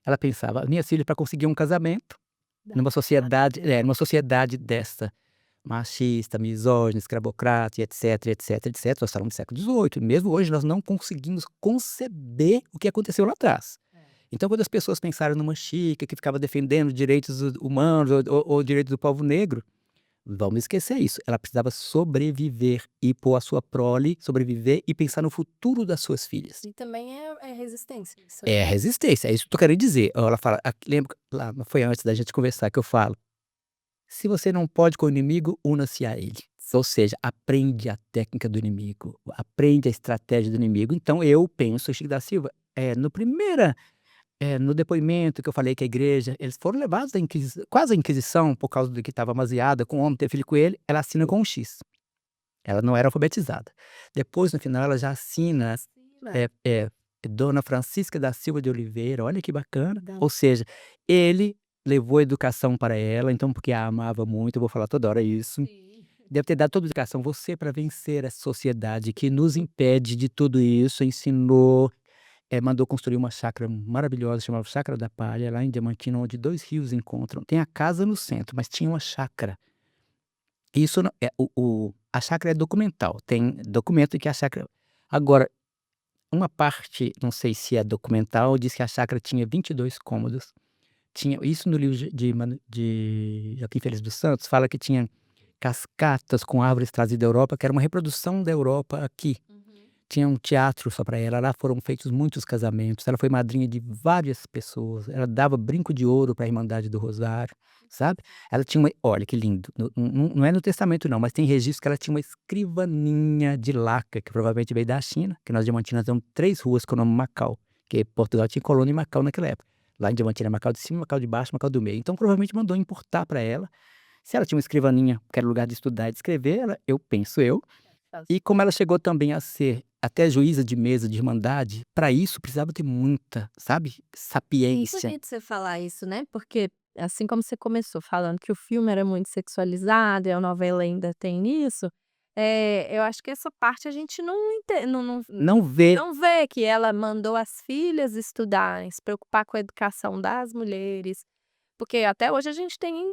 Ela pensava: "As minhas filhas para conseguir um casamento, numa sociedade dessa, machista, misógina, escravocrata e etc, etc, etc", nós falamos do século XVIII, e mesmo hoje nós não conseguimos conceber o que aconteceu lá atrás. Então quando as pessoas pensaram numa Chica que ficava defendendo direitos humanos ou direitos do povo negro, vamos esquecer isso, ela precisava sobreviver e pôr a sua prole, sobreviver e pensar no futuro das suas filhas. E também é resistência isso aí. É resistência, é isso que eu tô querendo dizer. Ó, ela fala, lembra lá, foi antes da gente conversar que eu falo: "Se você não pode com o inimigo, una-se a ele". Ou seja, aprende a técnica do inimigo, aprende a estratégia do inimigo. Então eu penso, Chico da Silva, no depoimento que eu falei que a igreja, eles foram levados à quase à Inquisição, por causa do que estava amaziada com o homem ter filho com ele, ela assina com um X. Ela não era alfabetizada. Depois, no final, ela já assina, Ensina. Dona Francisca da Silva de Oliveira, olha que bacana. Da Ou seja, ele levou a educação para ela, então porque a amava muito, eu vou falar toda hora isso. Sim. Deve ter dado toda a educação, você para vencer essa sociedade que nos impede de tudo isso, ensinou, mandou construir uma chácara maravilhosa, chamava Chácara da Palha, lá em Diamantina, onde 2 rios encontram. Tem a casa no centro, mas tinha uma chácara. Isso não a chácara é documental, tem documento que a chácara, agora, uma parte, não sei se é documental, diz que a chácara tinha 22 cômodos, tinha isso no livro de Joaquim Felix dos Santos, fala que tinha cascatas com árvores trazidas da Europa, que era uma reprodução da Europa aqui. Uhum. Tinha um teatro só para ela, lá foram feitos muitos casamentos, ela foi madrinha de várias pessoas, ela dava brinco de ouro para a Irmandade do Rosário, sabe. Ela tinha uma, olha que lindo, não é no testamento não, mas tem registro que ela tinha uma escrivaninha de laca, que provavelmente veio da China, que nós Diamantina temos 3 ruas com o nome Macau, que Portugal tinha colônia em Macau naquela época. Lá em Diamantina, Macau de cima, Macau de baixo, Macau do meio, então provavelmente mandou importar para ela. Se ela tinha uma escrivaninha, que era lugar de estudar e de escrever, eu penso e como ela chegou também a ser até juíza de mesa de irmandade, para isso precisava ter muita, sabe, sapiência. Bonito você falar isso, né, porque assim como você começou falando que o filme era muito sexualizado e a novela ainda tem isso, eu acho que essa parte a gente Não vê. não vê que ela mandou as filhas estudarem, se preocupar com a educação das mulheres, porque até hoje a gente tem,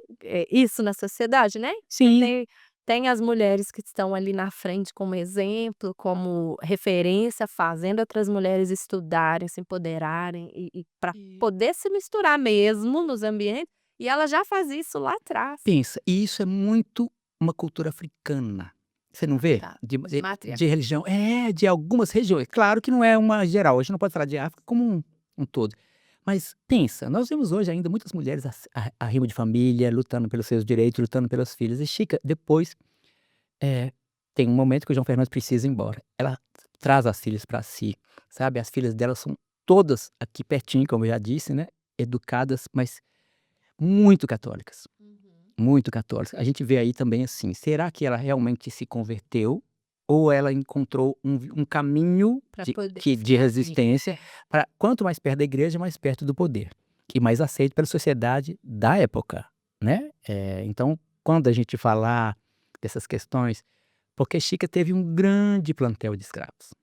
isso na sociedade, né, você Sim. tem as mulheres que estão ali na frente como exemplo, como referência, fazendo outras mulheres estudarem, se empoderarem e pra poder se misturar mesmo nos ambientes, e ela já faz isso lá atrás. Pensa, e isso é muito uma cultura africana. Você não vê? Tá, De de de religião, de algumas regiões. Claro que não é uma geral, a gente não pode falar de África como um todo. Mas pensa, nós vemos hoje ainda muitas mulheres arrimo de família, lutando pelos seus direitos, lutando pelas filhas. E Chica, depois, tem um momento que o João Fernandes precisa ir embora. Ela traz as filhas para si, sabe, as filhas dela são todas aqui pertinho, como eu já disse, né, educadas, mas muito católicas. Uhum. Muito católica. A gente vê aí também assim, será que ela realmente se converteu ou ela encontrou um caminho Pra de poder de ficar ali. resistência, para quanto mais perto da igreja, mais perto do poder, e mais aceito pela sociedade da época, né. Então, quando a gente falar dessas questões, porque Chica teve um grande plantel de escravos.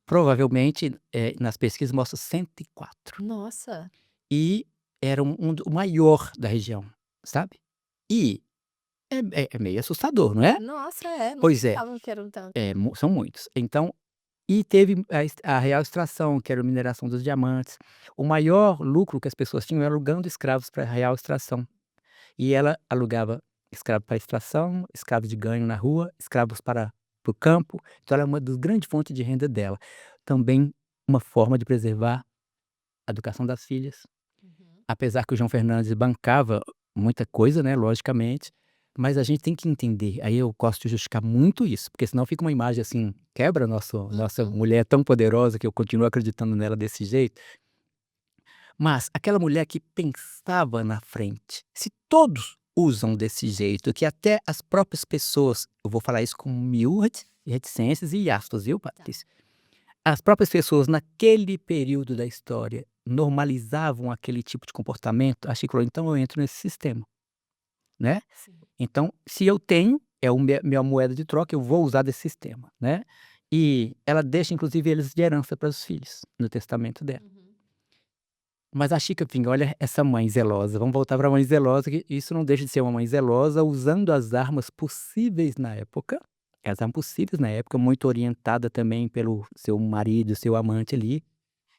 Provavelmente, nas pesquisas mostra 104. Nossa, E era o maior da região, sabe. E é meio assustador, não é? nossa, não Pois é, pensavam que eram tantos. são muitos. Então, E teve a real extração, que era a mineração dos diamantes. O maior lucro que as pessoas tinham era alugando escravos para a real extração. E ela alugava escravo para extração, escravos de ganho na rua, escravos para o campo. Então era uma das grandes fontes de renda dela. Também uma forma de preservar a educação das filhas. Uhum. Apesar que o João Fernandes bancava muita coisa, né, logicamente, mas a gente tem que entender, aí eu gosto de justificar muito isso, porque senão fica uma imagem assim, quebra nossa Uhum. mulher tão poderosa que eu continuo acreditando nela desse jeito, mas aquela mulher que pensava na frente, se todos usam desse jeito, que até as próprias pessoas, eu vou falar isso com mil reticências e aspas, viu, Tá. Patrícia? As próprias pessoas naquele período da história normalizavam aquele tipo de comportamento, a Chico falou: "Então eu entro nesse sistema", né. Sim. Então, se eu tenho, é o minha moeda de troca, eu vou usar desse sistema, né. E ela deixa inclusive eles de herança para os filhos, no testamento dela. Uhum. Mas a Chica Ping, olha essa mãe zelosa, vamos voltar pra mãe zelosa, que isso não deixa de ser uma mãe zelosa, usando as armas possíveis na época, as armas possíveis na época, muito orientada também pelo seu marido, seu amante ali.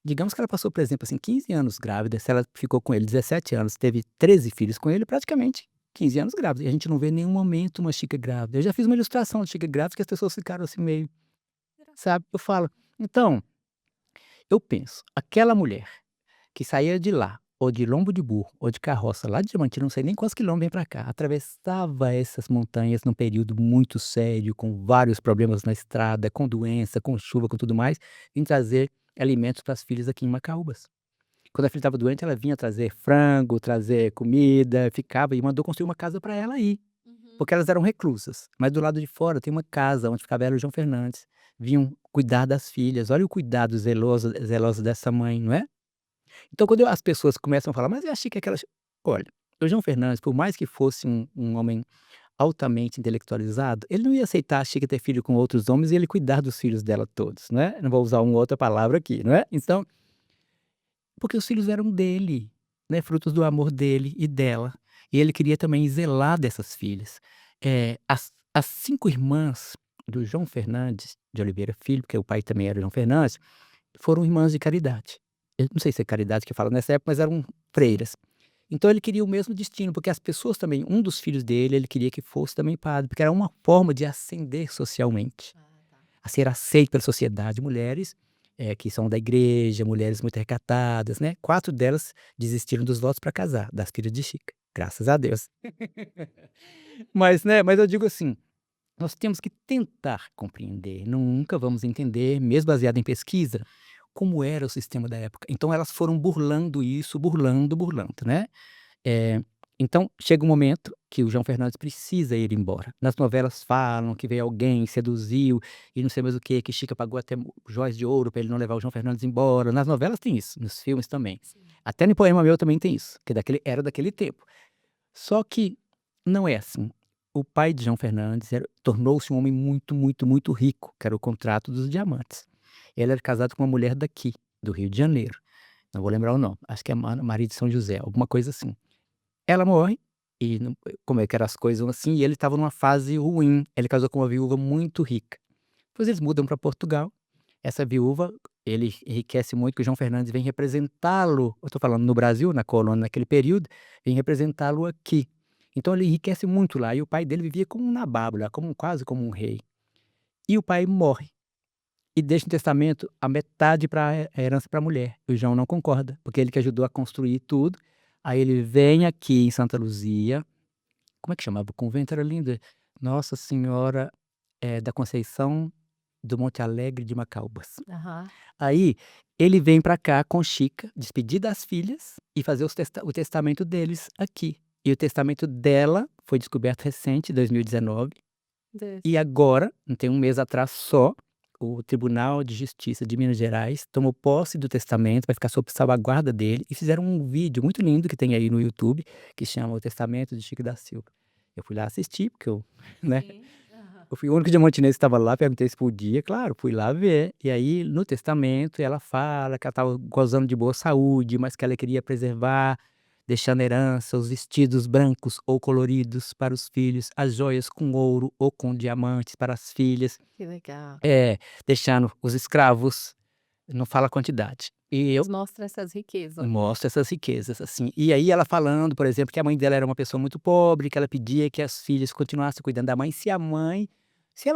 Digamos que ela passou, por exemplo, assim, 15 anos grávida, se ela ficou com ele 17 anos, teve 13 filhos com ele, praticamente 15 anos grávida, e a gente não vê em nenhum momento uma Chica grávida. Eu já fiz uma ilustração de Chica grávida que as pessoas ficaram assim meio, sabe, eu falo, então, eu penso, aquela mulher que saía de lá, ou de lombo de burro, ou de carroça, lá de Diamantina, não sei nem quantos quilômetros vem pra cá, atravessava essas montanhas num período muito sério, com vários problemas na estrada, com doença, com chuva, com tudo mais, vim trazer alimentos para as filhas aqui em Macaúbas. Quando a filha estava doente, ela vinha trazer frango, trazer comida, ficava e mandou construir uma casa para ela aí, Uhum. porque elas eram reclusas. Mas do lado de fora tem uma casa onde ficava ela e o João Fernandes. Vinham cuidar das filhas. Olha o cuidado zeloso dessa mãe, não é? Então quando as pessoas começam a falar: "Mas eu achei que aquela" olha, o João Fernandes, por mais que fosse um homem altamente intelectualizado, ele não ia aceitar a Chica ter filho com outros homens e ele cuidar dos filhos dela todos, não é? Não vou usar uma outra palavra aqui, não é? Então, porque os filhos eram dele, né, frutos do amor dele e dela, e ele queria também zelar dessas filhas. As 5 irmãs do João Fernandes de Oliveira Filho, porque o pai também era João Fernandes, foram irmãs de caridade. Eu não sei se é caridade que fala nessa época, mas eram Sim. freiras. Então ele queria o mesmo destino, porque as pessoas também, um dos filhos dele, ele queria que fosse também padre, porque era uma forma de ascender socialmente, Ah, tá. a ser aceito pela sociedade. Mulheres, que são da igreja, mulheres muito recatadas, né, 4 delas desistiram dos votos para casar, das filhas de Chica, graças a Deus. Mas, né, mas eu digo assim, nós temos que tentar compreender, nunca vamos entender, mesmo baseado em pesquisa, como era o sistema da época. Então elas foram burlando isso, burlando, burlando, né. Eh, então chega um momento que o João Fernandes precisa ir embora. Nas novelas falam que veio alguém, seduziu e não sei mais o quê, que Chica pagou até joias de ouro para ele não levar o João Fernandes embora. Nas novelas tem isso, nos filmes também. Sim. Até no Poema Meu também tem isso, que era daquele tempo. Só que não é assim. O pai de João Fernandes tornou-se um homem muito, muito, muito rico, que era o contrato dos diamantes. Ele era casado com uma mulher daqui, do Rio de Janeiro. Não vou lembrar o nome, acho que é Maria de São José, alguma coisa assim. Ela morre, e não como é que eram as coisas assim, e ele estava numa fase ruim, ele casou com uma viúva muito rica. Depois eles mudam para Portugal, essa viúva, ele enriquece muito que o João Fernandes vem representá-lo, eu estou falando no Brasil, na colônia naquele período, vem representá-lo aqui. Então ele enriquece muito lá, e o pai dele vivia como um nababo lá, quase como um rei. E o pai morre, e deixa no testamento a metade para a herança para a mulher. O João não concorda, porque ele que ajudou a construir tudo. Aí ele vem aqui em Santa Luzia, como é que chamava o convento? Era lindo. Nossa Senhora, da Conceição do Monte Alegre de Macaúbas. Aham. Aí ele vem para cá com Chica, despedir das filhas e fazer o testamento deles aqui. E o testamento dela foi descoberto recente, 2019, Deus. e agora, não tem um mês atrás só, o Tribunal de Justiça de Minas Gerais tomou posse do testamento, vai ficar sob salvaguarda dele, e fizeram um vídeo muito lindo que tem aí no YouTube, que chama O Testamento de Chico da Silva. Eu fui lá assistir, porque eu, né, Sim. Aham. eu fui o único diamantinense que estava lá, perguntei se podia, claro, fui lá ver. E aí, no testamento, ela fala que ela estava gozando de boa saúde, mas que ela queria preservar deixando herança, os vestidos brancos ou coloridos para os filhos, as joias com ouro ou com diamantes para as filhas, Que legal. deixando os escravos, não fala a quantidade. E eu Mas mostra essas riquezas. mostro essas riquezas, assim. E aí ela falando, por exemplo, que a mãe dela era uma pessoa muito pobre, que ela pedia que as filhas continuassem cuidando da mãe se ela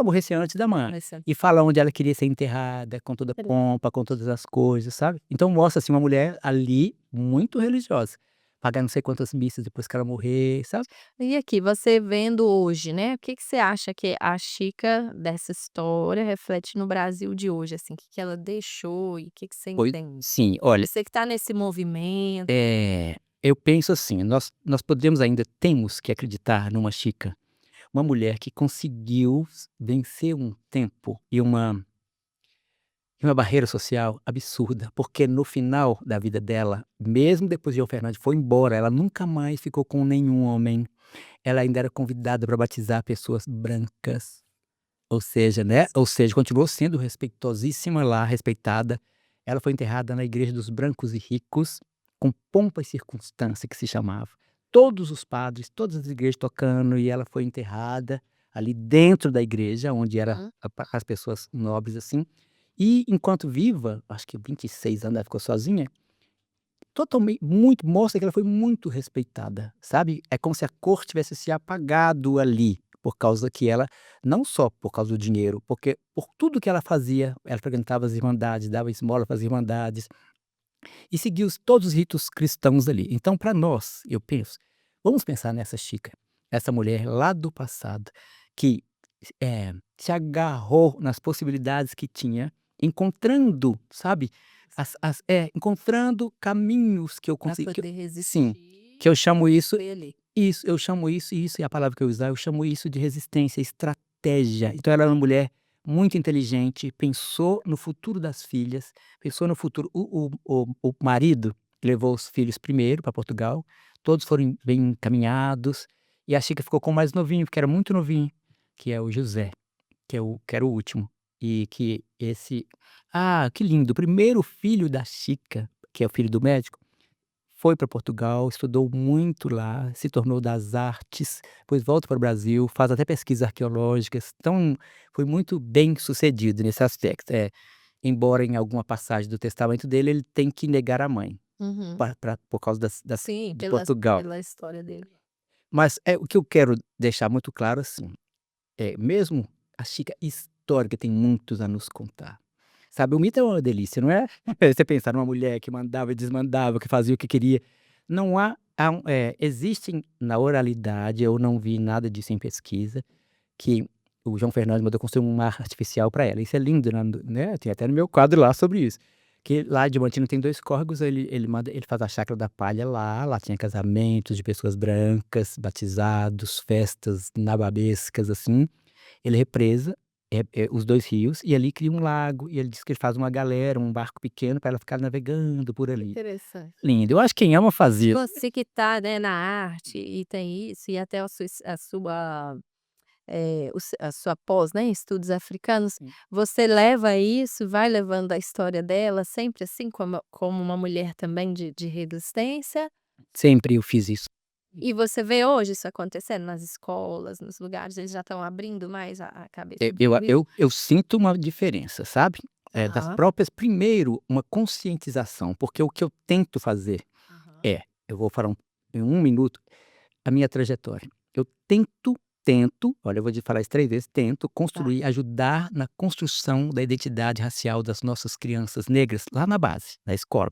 morresse antes da mãe. Essa E fala onde ela queria ser enterrada, com toda a pompa, com todas as coisas, sabe. Então mostra, assim, uma mulher ali muito religiosa, pagar não sei quantas missas depois que ela morrer, sabe. E aqui, você vendo hoje, né, o que que você acha que a Chica dessa história reflete no Brasil de hoje, assim, o que que ela deixou e o que que você Pois entende? sim, olha, Você que está nesse movimento. eu penso assim, nós podemos ainda temos que acreditar numa Chica, uma mulher que conseguiu vencer um tempo e uma barreira social absurda, porque no final da vida dela, mesmo depois de João Fernandes foi embora, ela nunca mais ficou com nenhum homem, ela ainda era convidada para batizar pessoas brancas, ou seja, né, ou seja, continuou sendo respeitosíssima lá, respeitada. Ela foi enterrada na igreja dos brancos e ricos, com pompa e circunstância que se chamava. Todos os padres, todas as igrejas tocando e ela foi enterrada ali dentro da igreja, onde era Hum. as pessoas nobres, assim. E enquanto viva, acho que 26 anos ela ficou sozinha, totalmente muito mostra que ela foi muito respeitada, sabe. É como se a cor tivesse se apagado ali, por causa que ela não só por causa do dinheiro, porque por tudo que ela fazia, ela frequentava as irmandades, dava esmola para as irmandades e seguia todos os ritos cristãos ali. Então para nós, eu penso, vamos pensar nessa Chica, essa mulher lá do passado que, se agarrou nas possibilidades que tinha, encontrando, sabe, encontrando caminhos que eu Pra consegui que eu poder sim, resistir, que eu chamo isso foi ali. eu chamo isso é a palavra que eu usar, eu chamo isso de resistência, estratégia. Então ela era uma mulher muito inteligente, pensou no futuro das filhas, pensou no futuro o marido levou os filhos primeiro para Portugal, todos foram bem encaminhados, e a Chica ficou com o mais novinho, porque era muito novinho, que é o José, que era o último. E que esse que lindo, o primeiro filho da Chica, que é o filho do médico, foi para Portugal, estudou muito lá, se tornou das artes, depois volta para o Brasil, faz até pesquisas arqueológicas, então foi muito bem-sucedido nesse aspecto. Embora em alguma passagem do testamento dele, ele tem que negar a mãe, Uhum. por causa Sim, de Portugal. pela história dele. Mas, o que eu quero deixar muito claro, assim, mesmo a Chica histórica tem muitos a nos contar. Sabe, o mito é uma delícia, não é? Você pensar numa mulher que mandava e desmandava, que fazia o que queria. Não existem na oralidade, eu não vi nada disso em pesquisa, que o João Fernandes mandou construir um mar artificial para ela. Isso é lindo, né, tem até no meu quadro lá sobre isso. Que lá em Diamantina tem 2 córregos, ele faz a chácara da palha lá tinha casamentos de pessoas brancas, batizados, festas nababescas, assim. Ele represa, os 2 rios e ali cria um lago, e ele diz que ele faz uma galera, um barco pequeno para ela ficar navegando por Que ali. interessante. Lindo, eu acho que quem ama fazia. Você que tá, né, na arte e tem isso, e até a sua pós, né, em estudos africanos, Sim. você leva isso, vai levando a história dela sempre assim como uma mulher também de resistência? Sempre eu fiz isso. E você vê hoje isso acontecendo nas escolas, nos lugares, eles já estão abrindo mais a cabeça Eu do eu a público? eu sinto uma diferença, sabe, das Aham, próprias primeiro, uma conscientização, porque o que eu tento fazer aham. é, eu vou falar em 1 minuto, a minha trajetória. Eu tento, olha, eu vou te falar isso 3 vezes, tento Tá. construir, ajudar na construção da identidade racial das nossas crianças negras lá na base, na escola.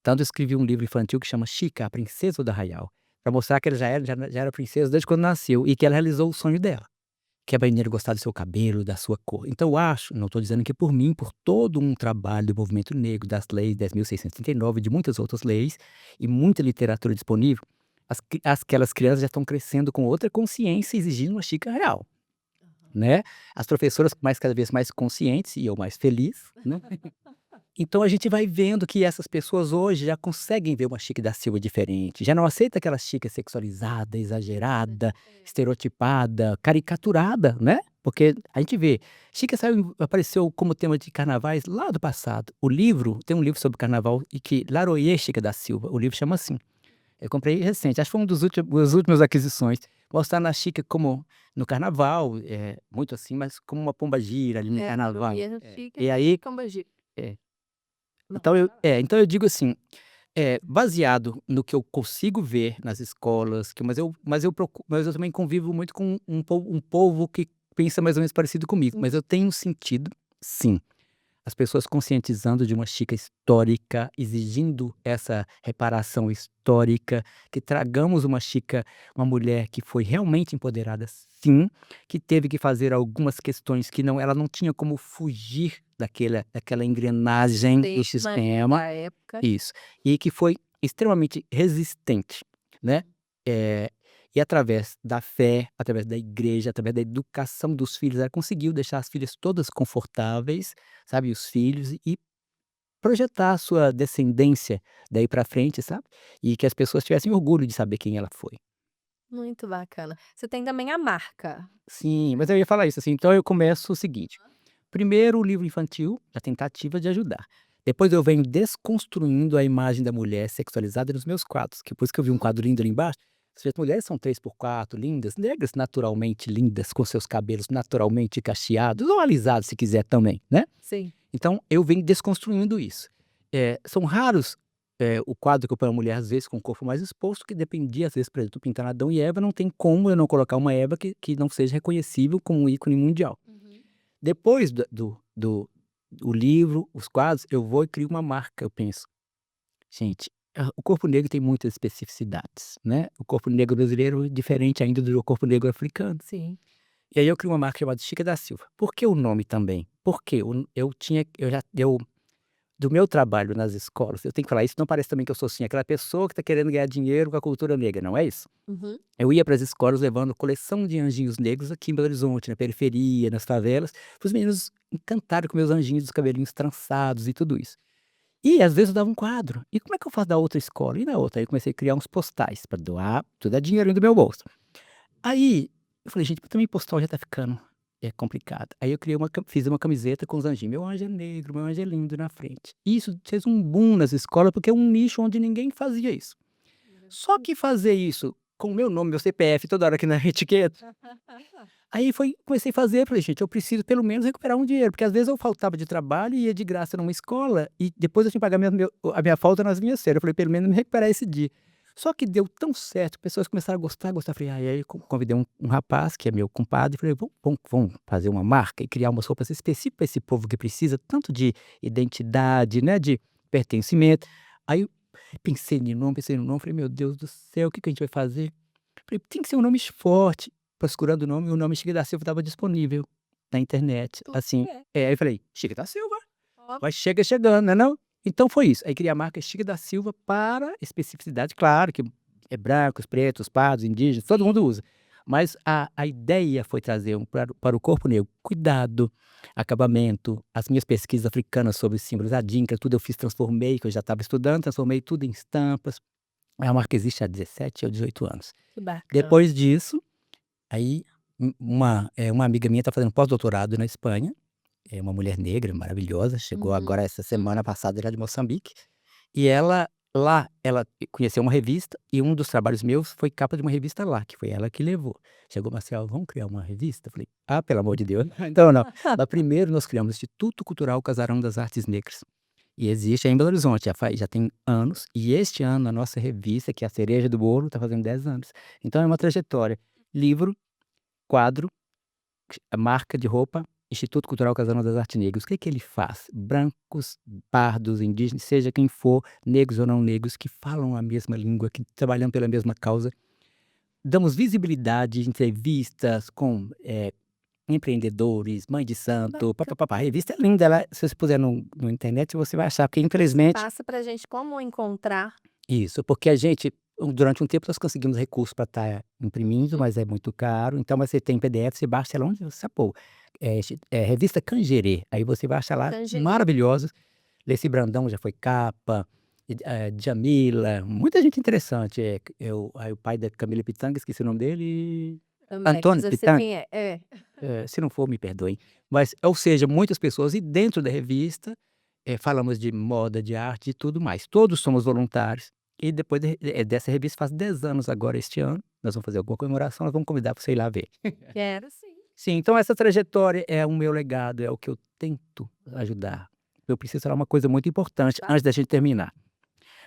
Tanto eu escrevi um livro infantil que chama Chica, a Princesa do Arraial, para mostrar que ela já era princesa desde quando nasceu e que ela realizou o sonho dela, que é a menina gostar do seu cabelo, da sua cor. Então eu acho, não estou dizendo que por mim, por todo um trabalho do movimento negro, das leis 10.639, de muitas outras leis e muita literatura disponível, aquelas crianças já estão crescendo com outra consciência exigindo uma Chica real, né. As professoras cada vez mais conscientes e eu mais feliz, né. Então a gente vai vendo que essas pessoas hoje já conseguem ver uma Chica da Silva diferente, já não aceita aquela Chica sexualizada, exagerada, estereotipada, caricaturada, né. Porque a gente vê, Chica apareceu como tema de carnavais lá do passado. Tem um livro sobre carnaval e que Laroyer Chica da Silva, o livro chama assim. Eu comprei recente, acho que foi um dos das últimas aquisições. Mostrando a Chica como no carnaval, muito assim, mas como uma pombagira ali no carnaval. Economia chique E aí pombagira. é, Não, então pode eu falar. então eu digo assim, baseado no que eu consigo ver nas escolas, mas eu também convivo muito com um povo que pensa mais ou menos parecido comigo, mas eu tenho sentido, sim, as pessoas conscientizando de uma Chica histórica, exigindo essa reparação histórica, que tragamos uma Chica, uma mulher que foi realmente empoderada, sim, que teve que fazer algumas questões que ela não tinha como fugir daquela engrenagem do Tema sistema. da época. Isso. E que foi extremamente resistente, né. Eh, e através da fé, através da igreja, através da educação dos filhos, ela conseguiu deixar as filhas todas confortáveis, sabe, os filhos, e projetar a sua descendência daí pra frente, sabe. E que as pessoas tivessem orgulho de saber quem ela foi. Muito bacana. Você tem também a marca. Sim, mas eu ia falar isso, assim, então eu começo o seguinte: primeiro o livro infantil, a tentativa de ajudar. Depois eu venho desconstruindo a imagem da mulher sexualizada nos meus quadros, que depois que eu vi um quadro lindo ali embaixo, as mulheres são 3x4 lindas, negras naturalmente lindas, com seus cabelos naturalmente cacheados, ou alisados se quiser também, né. Sim. Então eu venho desconstruindo isso. São raros, o quadro que eu ponho a mulher, às vezes, com o corpo mais exposto, que dependia, às vezes, por exemplo, pintando Adão e Eva, não tem como eu não colocar uma Eva que não seja reconhecível como um ícone mundial. Uhum. Depois do livro, os quadros, eu vou e crio uma marca, eu penso: "Gente, o corpo negro tem muitas especificidades, né, o corpo negro brasileiro é diferente ainda do corpo negro africano". Sim. E aí eu crio uma marca chamada Chica da Silva. Por que o nome também? Porque eu do meu trabalho nas escolas, eu tenho que falar isso, não parece também que eu sou, assim, aquela pessoa que está querendo ganhar dinheiro com a cultura negra, não é isso. Uhum. Eu ia para as escolas levando coleção de anjinhos negros aqui em Belo Horizonte, na periferia, nas favelas, para os meninos encantarem com meus anjinhos, dos cabelinhos trançados e tudo isso. E às vezes eu dava um quadro. E como é que eu faço da outra escola? E na outra? Aí eu comecei a criar uns postais para doar, tudo é dinheirinho do meu bolso. Aí eu falei: "Gente, mas também postal já tá ficando, complicado". Aí eu criei fiz uma camiseta com os anjinhos, "Meu anjo é negro, meu anjo é lindo", na frente. E isso fez um boom nas escolas, porque é um nicho onde ninguém fazia isso. Só que fazer isso com o meu nome, meu CPF, toda hora aqui na etiqueta, aí comecei a fazer, falei: "Gente, eu preciso pelo menos recuperar um dinheiro", porque às vezes eu faltava de trabalho e ia de graça numa escola, e depois eu tinha que pagar a minha falta nas minhas férias, eu falei: "Pelo menos me recuperar esse dia". Só que deu tão certo, pessoas começaram a gostar, gostar, falei: "Ai", aí convidei um rapaz que é meu compadre, falei: Vamos fazer uma marca e criar umas roupas específicas para esse povo que precisa tanto de identidade, né, de pertencimento". Aí eu pensei no nome, falei: "Meu Deus do céu, o que que a gente vai fazer?". Falei: "Tem que ser um nome forte". Procurando o nome Chica da Silva estava disponível na internet, Tudo assim. é. Aí falei: "Chica da Silva, Ó, vai chegando, né não?". Então foi isso, aí criei a marca Chica da Silva para especificidade, claro que é brancos, pretos, pardos, indígenas, todo sim. mundo usa. Mas a ideia foi trazer para o corpo negro cuidado, acabamento, as minhas pesquisas africanas sobre símbolos adinkra, tudo eu fiz, transformei, que eu já estava estudando, transformei tudo em estampas. A marca existe há 17 ou 18 anos. Que bacana. Depois disso, aí uma amiga minha está fazendo pós-doutorado na Espanha, é uma mulher negra maravilhosa, chegou Uhum. agora essa semana passada já de Moçambique, e ela conheceu uma revista e um dos trabalhos meus foi capa de uma revista lá, que foi ela que levou. Chegou: "Marcelo, vamos criar uma revista?" Falei: "Ah, pelo amor de Deus, então não". Mas primeiro nós criamos o Instituto Cultural Casarão das Artes Negras, e existe aí em Belo Horizonte, já tem anos, e este ano a nossa revista, que é a cereja do bolo, está fazendo 10 anos. Então é uma trajetória. Livro, quadro, a marca de roupa, Instituto Cultural Casarão das Artes Negras. O que que ele faz? Brancos, pardos, indígenas, seja quem for, negros ou não negros, que falam a mesma língua, que trabalham pela mesma causa. Damos visibilidade, entrevistas com, empreendedores, mãe de santo, Bacana. pá-pá-pá-pá. A revista é linda, se você puser no internet você vai achar, porque infelizmente Passa pra gente como encontrar. isso, porque a gente, durante um tempo nós conseguimos recursos para estar imprimindo, mas é muito caro, então mas você tem PDF, você baixa ela onde você pôr. Revista Cangerê, aí você vai achar lá Tangerina. maravilhosos. Leci Brandão já foi capa, Djamila, muita gente interessante, aí o pai da Camila Pitanga, esqueci o nome dele, Também, mas Antônio eu sei Pitanga, quem é. É. se não for me perdoem. Mas, ou seja, muitas pessoas, e dentro da revista, falamos de moda, de arte e tudo mais. Todos somos voluntários. E depois dessa revista faz 10 anos agora este ano, nós vamos fazer alguma comemoração, nós vamos convidar pra você ir lá ver. Quero sim. Sim, então essa trajetória é o meu legado, é o que eu tento ajudar. Eu preciso falar uma coisa muito importante antes da gente terminar.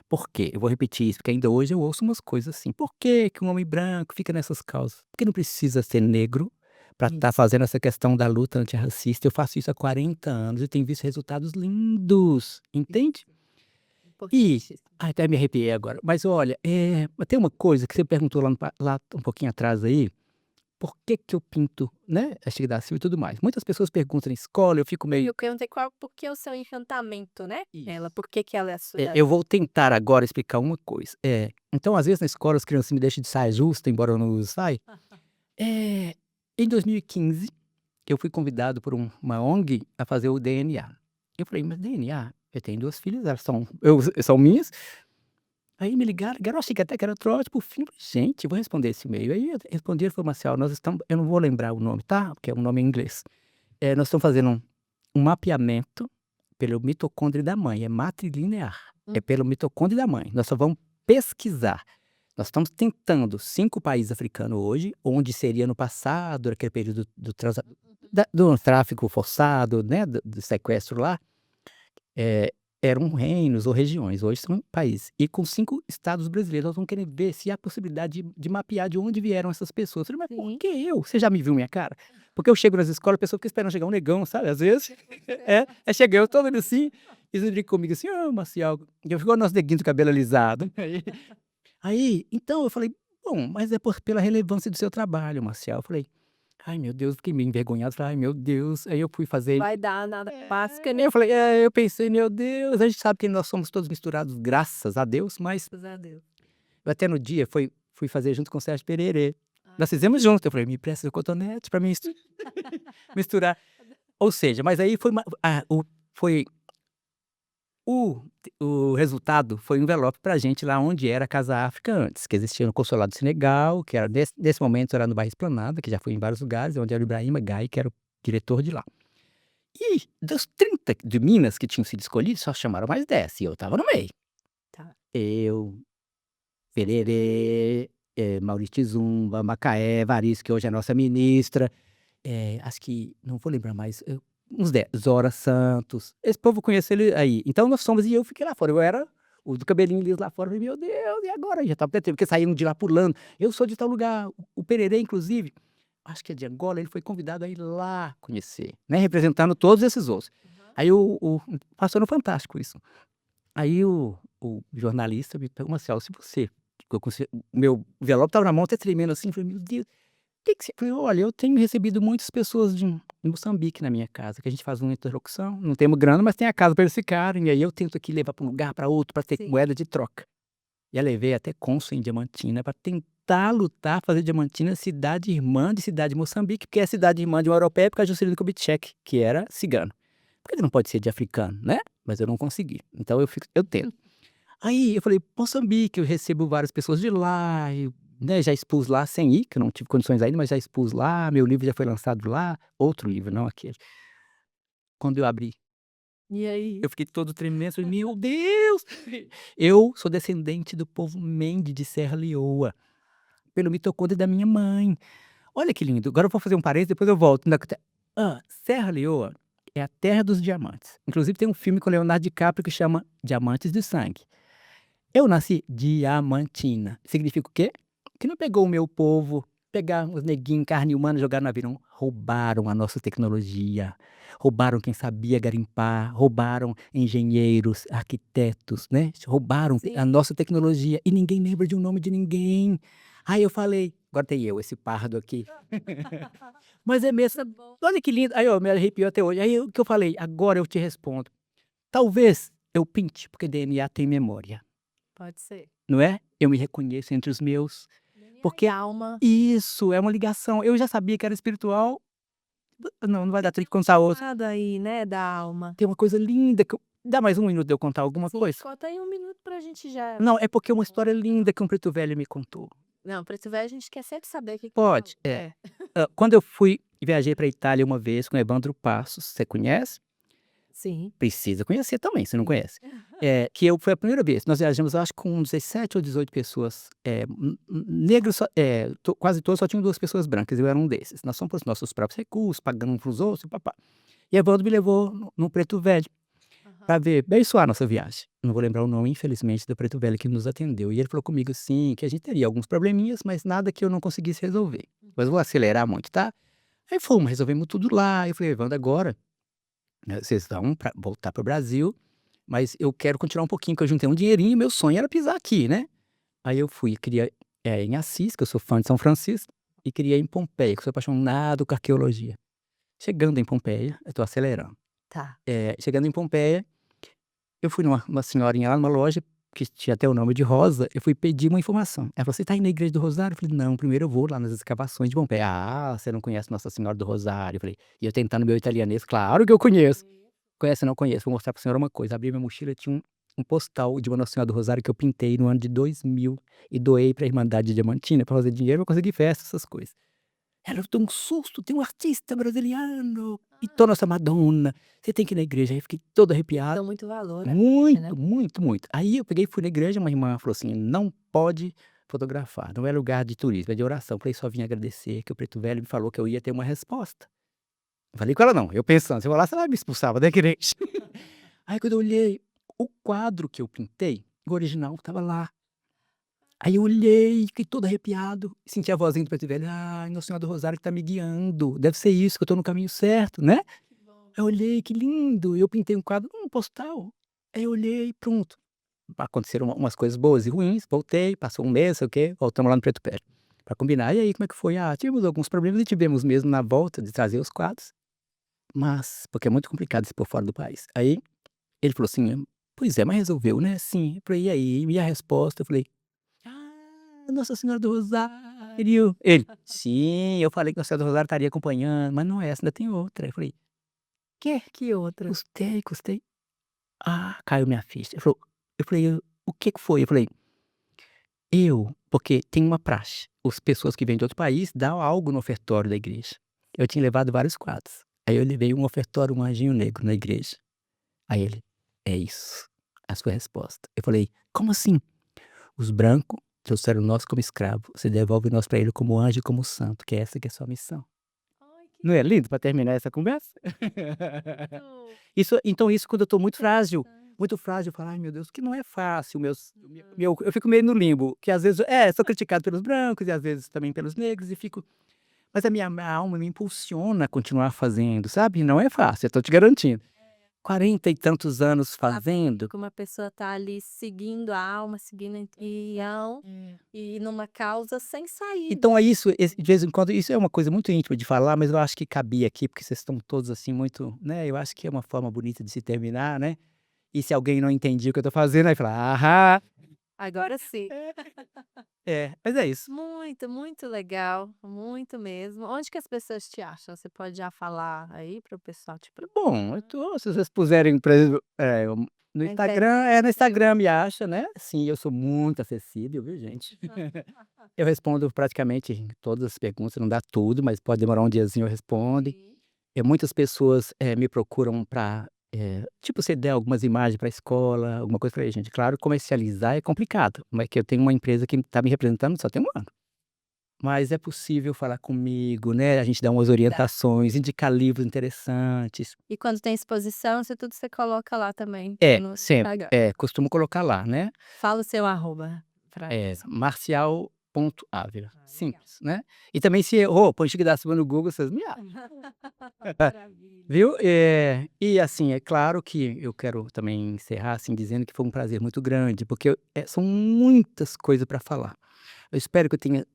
Por quê? Eu vou repetir isso, porque ainda hoje eu ouço umas coisas assim: "Por que que um homem branco fica nessas causas?" Porque não precisa ser negro para estar Isso, fazendo essa questão da luta antirracista. Eu faço isso há 40 anos e tenho visto resultados lindos, entende? isso. E Importantíssimo. até me arrepiei agora. Mas olha, tem uma coisa que você perguntou lá um pouquinho atrás aí, por que que eu pinto, né, a Chico da Silva e tudo mais. Muitas pessoas perguntam na escola, eu fico E meio eu perguntei por que o seu encantamento, né, ela, isso. por que que ela é a sua Eu vou tentar agora explicar uma coisa. Então às vezes na escola as crianças me deixam de saia justa, embora eu não use saia. Eh, Em 2015, eu fui convidado por uma ONG a fazer o DNA. Eu falei: "Mas DNA? Eu tenho 2 filhas, elas são minhas". Aí me ligaram, eu achei que até que era trote, por fim, eu falei: "Gente, eu vou responder esse e-mail". Aí eu respondi, ele falou: "Marcial, nós estamos", eu não vou lembrar o nome, tá, porque é um nome em inglês. Nós estamos fazendo um mapeamento pelo mitocôndrio da mãe, é matrilinear, é Hum, pelo mitocôndrio da mãe. Nós só vamos pesquisar. Nós estamos tentando 5 países africanos hoje, onde seria no passado, aquele período do tráfico forçado, né, do sequestro lá, eh, eram reinos ou regiões, hoje são países. E com 5 estados brasileiros, nós vamos querer ver se há possibilidade de mapear de onde vieram essas pessoas. Eu falei: "Mas por sim. que eu? Você já me viu minha cara?" Porque eu chego nas escolas, a pessoa fica esperando chegar um negão, sabe, às vezes. Aí chega eu todo assim, e você brinca comigo assim: "Ô Marcial", eu fico o nosso neguinho do cabelo alisado. Então eu falei: "Bom, mas é pela relevância do seu trabalho, Marcial". Eu falei: "Ai meu Deus", fiquei meio envergonhado, falei: "Ai meu Deus". Aí eu fui fazer Vai dar nada básica, né, eu falei: eu pensei: "Meu Deus", a gente sabe que nós somos todos misturados, graças a Deus, mas graças a Deus. eu até no dia fui fazer junto com o Sérgio Pererê. Ah, Nós fizemos junto, eu falei: "Me empresta seu cotonete pra mim misturar". Ou seja, mas aí foi o o resultado foi um envelope pra gente lá onde era a Casa África antes, que existia no Consulado do Senegal, que era nesse momento era no bairro Esplanada, que já fui em vários lugares, onde era o Ibrahima Gai, que era o diretor de lá. E dos 30 de Minas que tinham sido escolhidos, só chamaram mais 10 e eu estava no meio. tá. Eu, Pererê, Maurício Tizumba, Macaé Evaristo, que hoje é nossa ministra, acho que não vou lembrar mais, uns 10, Zora Santos, esse povo conhece ele aí. Então nós fomos e eu fiquei lá fora, eu era o do cabelinho liso lá fora, eu falei: "Meu Deus, e agora?" Já estava até tempo, porque saíram de lá pulando, "Eu sou de tal lugar", o Pererê inclusive, acho que é de Angola, ele foi convidado a ir lá conhecer, né, representando todos esses outros. Aham. Aí o passou no Fantástico isso. Aí o jornalista me perguntou: "Marcelo, se você", o meu envelope estava na mão até tremendo assim, falei: "Meu Deus, que você", falei: "Olha, eu tenho recebido muitas pessoas de Moçambique na minha casa, que a gente faz uma interlocução, não temos grana, mas tem a casa para eles ficarem, e aí eu tento aqui levar para um lugar, para outro, para ter Sim. moeda de troca". Já levei até cônsul em Diamantina para tentar lutar, fazer Diamantina cidade irmã de cidade de Moçambique, porque é cidade irmã de uma europeia por causa de Juscelino Kubitschek, que era cigano. Porque ele não pode ser de africano, né, mas eu não consegui, então eu tento. Aí eu falei: "Moçambique, eu recebo várias pessoas de lá", e, né, já expus lá sem ir, que eu não tive condições ainda, mas já expus lá, meu livro já foi lançado lá, outro livro, não aquele. Quando eu abri, E eu aí? fiquei todo tremendo, falei: "Meu Deus!" Eu sou descendente do povo Mende de Serra Leoa, pelo mitocôndrio da minha mãe. Olha que lindo, agora eu vou fazer um parênteses, depois eu volto Serra Leoa é a terra dos diamantes. Inclusive tem um filme com Leonardo DiCaprio que chama Diamantes de Sangue. Eu nasci diamantina. Significa o quê? Que não pegou o meu povo, pegar os neguinhos, carne humana, jogar no avião. Roubaram a nossa tecnologia, roubaram quem sabia garimpar, roubaram engenheiros, arquitetos, né? Roubaram a Sim. nossa tecnologia e ninguém lembra de um nome de ninguém. Aí eu falei, agora tem eu, esse pardo aqui. Mas é mesmo, Tá bom. olha que lindo. Aí, ó, me arrepiou até hoje. Aí o que eu falei, agora eu te respondo. Talvez eu pinte, porque DNA tem memória. Pode ser. Não é? Eu me reconheço entre os meus, DNA e porque alma. isso, é uma ligação. Eu já sabia que era espiritual, não vai dar tempo de contar outra. Nada aí, né, da alma. Tem uma coisa linda que eu dá mais um minuto de eu contar alguma Sim, coisa? conta aí 1 minuto pra gente já Não, é porque é uma história finalizar. linda que um preto velho me contou. Não, preto velho a gente quer sempre saber o que que Pode, rolou. É. quando eu viajei pra Itália uma vez com Evandro Passos, você conhece? Sim. Precisa conhecer também, você não conhece. Foi a primeira vez, nós viajamos eu acho com 17 ou 18 pessoas, negros só quase todos só tinham 2 pessoas brancas, eu era um desses. Nós fomos para os nossos próprios recursos, pagando uns para os outros e pá-pá. E a Evandro me levou no Preto Velho, pra ver abençoar a nossa viagem. Não vou lembrar o nome, infelizmente, do Preto Velho que nos atendeu. E ele falou comigo assim, que a gente teria alguns probleminhas, mas nada que eu não conseguisse resolver. Mas vou acelerar muito, tá? Aí fomos, resolvemos tudo lá. Eu falei: "Evandro, agora, né, vocês vão voltar para o Brasil, mas eu quero continuar um pouquinho, que eu juntei um dinheirinho e meu sonho era pisar aqui, né?" Aí eu fui, queria em Assis, que eu sou fã de São Francisco, e queria ir em Pompeia, que eu sou apaixonado com arqueologia. Chegando em Pompeia, eu tô acelerando. Tá. Chegando em Pompeia, eu fui numa senhorinha lá numa loja, que tinha até o nome de Rosa, eu fui pedir uma informação. Ela falou: "Você tá indo na igreja do Rosário?" Eu falei: "Não, primeiro eu vou lá nas escavações de Pompeia." "Ah, você não conhece Nossa Senhora do Rosário." Eu falei, e eu tentando meu italianês, claro que eu conheço. "Conhece? Não conheço, vou mostrar pra senhora uma coisa." Abri minha mochila, tinha um postal de uma Nossa Senhora do Rosário que eu pintei no ano de 2000 e doei pra Irmandade Diamantina pra fazer dinheiro pra conseguir festa, essas coisas. Ela deu um susto, tem um artista brasiliano, pintou nossa Madonna, você tem que ir na igreja. Aí eu fiquei todo arrepiado. Dão muito valor à arte, né. Muito, muito, muito. Aí eu peguei e fui na igreja, uma irmã falou assim: "Não pode fotografar, não é lugar de turismo, é de oração." Eu falei: "Só vim agradecer que o Preto Velho me falou que eu ia ter uma resposta." Não falei com ela não, eu pensando: "Se eu falar, ela me expulsava da igreja." Aí quando eu olhei, o quadro que eu pintei, o original estava lá. Aí eu olhei, fiquei todo arrepiado, senti a vozinha do Preto Velho: "Ai, Nossa Senhora do Rosário que tá me guiando, deve ser isso, que eu tô no caminho certo, né." Que bom. Eu olhei, que lindo, eu pintei um quadro, um postal. Aí eu olhei, pronto. Aconteceram umas coisas boas e ruins, voltei, passou um mês, sei o quê, voltamos lá no Preto Velho, pra combinar. "E aí, como é que foi?" "Ah, tivemos alguns problemas e tivemos mesmo na volta de trazer os quadros, mas" porque é muito complicado se por fora do país. Aí ele falou assim: "Pois é, mas resolveu, né?" "Sim." Eu falei: "E aí, e a resposta?" Eu falei: "Ah, Nossa Senhora do Rosário." Ele: "Sim, eu falei que Nossa Senhora do Rosário estaria acompanhando, mas não é essa, ainda tem outra." Eu falei: "Quê?" Que outra? Custei, custei. Ah, caiu minha ficha. Eu falei: "O que que foi?" Eu falei: porque tem uma praxe, as pessoas que vêm de outro país dão algo no ofertório da igreja. Eu tinha levado vários quadros. Aí eu levei um ofertório, um anjinho negro na igreja. Aí ele: "É isso, a sua resposta." Eu falei: "Como assim?" "Os brancos trouxeram nós como escravo, você devolve nós para ele como anjo e como santo, que é essa que é a sua missão." Ai, que Não é lindo para terminar essa conversa? lindo. Isso quando eu estou Interessante. muito frágil, eu falo: "Ai meu Deus", que não é fácil, Uhum. eu fico meio no limbo, que às vezes sou criticado pelos brancos e às vezes também pelos negros e fico, mas a minha alma me impulsiona a continuar fazendo, sabe, não é fácil, eu tô te garantindo. 40 e tantos anos Saber fazendo. que uma pessoa tá ali seguindo a alma, seguindo a intuição, e numa causa sem saída. Então é isso, de vez em quando isso é uma coisa muito íntima de falar, mas eu acho que cabia aqui, porque vocês estão todos, assim, muito, né, eu acho que é uma forma bonita de se terminar, né, e se alguém não entendia o que eu tô fazendo, aí fala: "Aham." Agora sim. Mas é isso. Muito, muito legal, muito mesmo. Onde que as pessoas te acham? Você pode já falar aí para o pessoal te Bom, eu procurar? tô se vocês puserem, por exemplo, no Na Instagram, internet no mesmo. Instagram me acha, né. Sim, eu sou muito acessível, viu, gente. Eu respondo praticamente todas as perguntas, não dá tudo, mas pode demorar um diazinho, eu respondo. Sim. Muitas pessoas, me procuram pra, tipo, você der algumas imagens pra escola, alguma coisa. Eu falei: "Gente, claro, comercializar é complicado, mas que eu tenho uma empresa que tá me representando só tem 1 ano. Mas é possível falar comigo, né, a gente dá umas Dá. orientações, indicar livros interessantes." E quando tem exposição, isso tudo você coloca lá também no Sempre. Instagram. Costumo colocar lá, né. Fala o seu arroba pra eles. Marcial.Ávila, Ah, legal. simples, né. E também se errou, põe Chico da Silva no Google, vocês me acham. Maravilha. Viu? E assim, é claro que eu quero também encerrar, assim, dizendo que foi um prazer muito grande, porque são muitas coisas para falar. Eu espero que eu tenha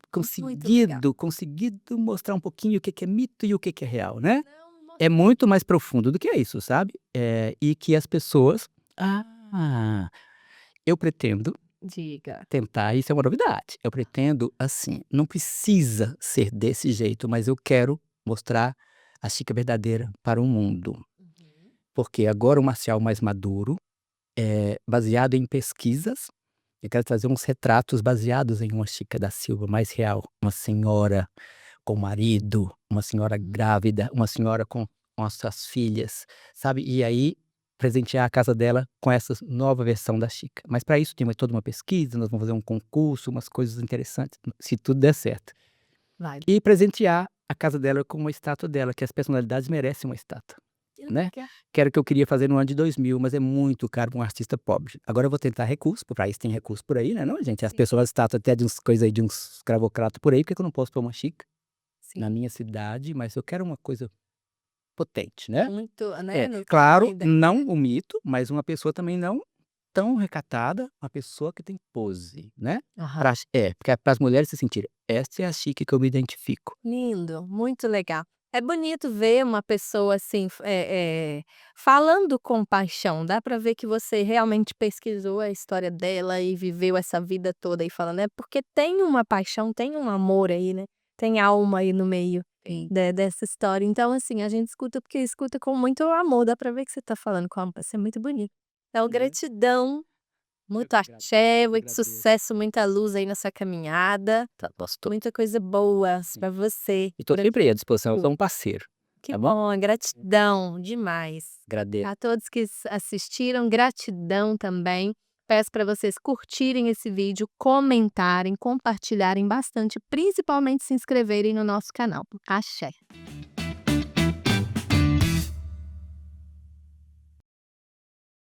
Muito legal. conseguido mostrar um pouquinho o que que é mito e o que que é real, né. Não, É mostrou. muito mais profundo do que isso, sabe. E que as pessoas eu pretendo Diga. tentar, isso é uma novidade, eu pretendo, assim, não precisa ser desse jeito, mas eu quero mostrar a Chica verdadeira para o mundo. Uhum. Porque agora o Marcial mais maduro, baseado em pesquisas, eu quero trazer uns retratos baseados em uma Chica da Silva mais real, uma senhora com marido, uma senhora Uhum. grávida, uma senhora com as suas filhas, sabe. E aí presentear a casa dela com essa nova versão da xícara. Mas para isso tem toda uma pesquisa, nós vamos fazer um concurso, umas coisas interessantes, se tudo der certo. Vai. E presentear a casa dela com uma estátua dela, que as personalidades merecem uma estátua, né. Que era o que eu queria fazer no ano de 2000, mas é muito caro para um artista pobre. Agora eu vou tentar recurso, para isso tem recurso por aí, né não, gente? As Sim. pessoas estátua até de uns coisa aí, de uns escravocrata por aí, por que que eu não posso pôr uma xícara na Sim. minha cidade? Mas eu quero uma coisa potente, né. Muito, né, no Claro, tamanho da não o mito, mas uma pessoa também não tão recatada, uma pessoa que tem pose, né. Aham. Porque para as mulheres se sentirem: "Essa é a chique que eu me identifico". Lindo, muito legal. É bonito ver uma pessoa assim, falando com paixão, dá para ver que você realmente pesquisou a história dela e viveu essa vida toda aí falando, é porque tem uma paixão, tem um amor aí, né, tem alma aí no meio Sim. dessa história. Então assim, a gente escuta porque escuta com muito amor, dá para ver que você está falando com alma, isso é muito bonito. Então Né. gratidão, Eu muito que axé, muito agradeço. sucesso, muita luz aí na sua caminhada. Tá, nós to Muita coisa boas para você. e tô sempre aí à disposição, eu sou um parceiro, Que tá bom? bom, gratidão demais. Agradeço. A todos que assistiram, gratidão também. Peço para vocês curtirem esse vídeo, comentarem, compartilharem bastante, principalmente se inscreverem no nosso canal. Axé.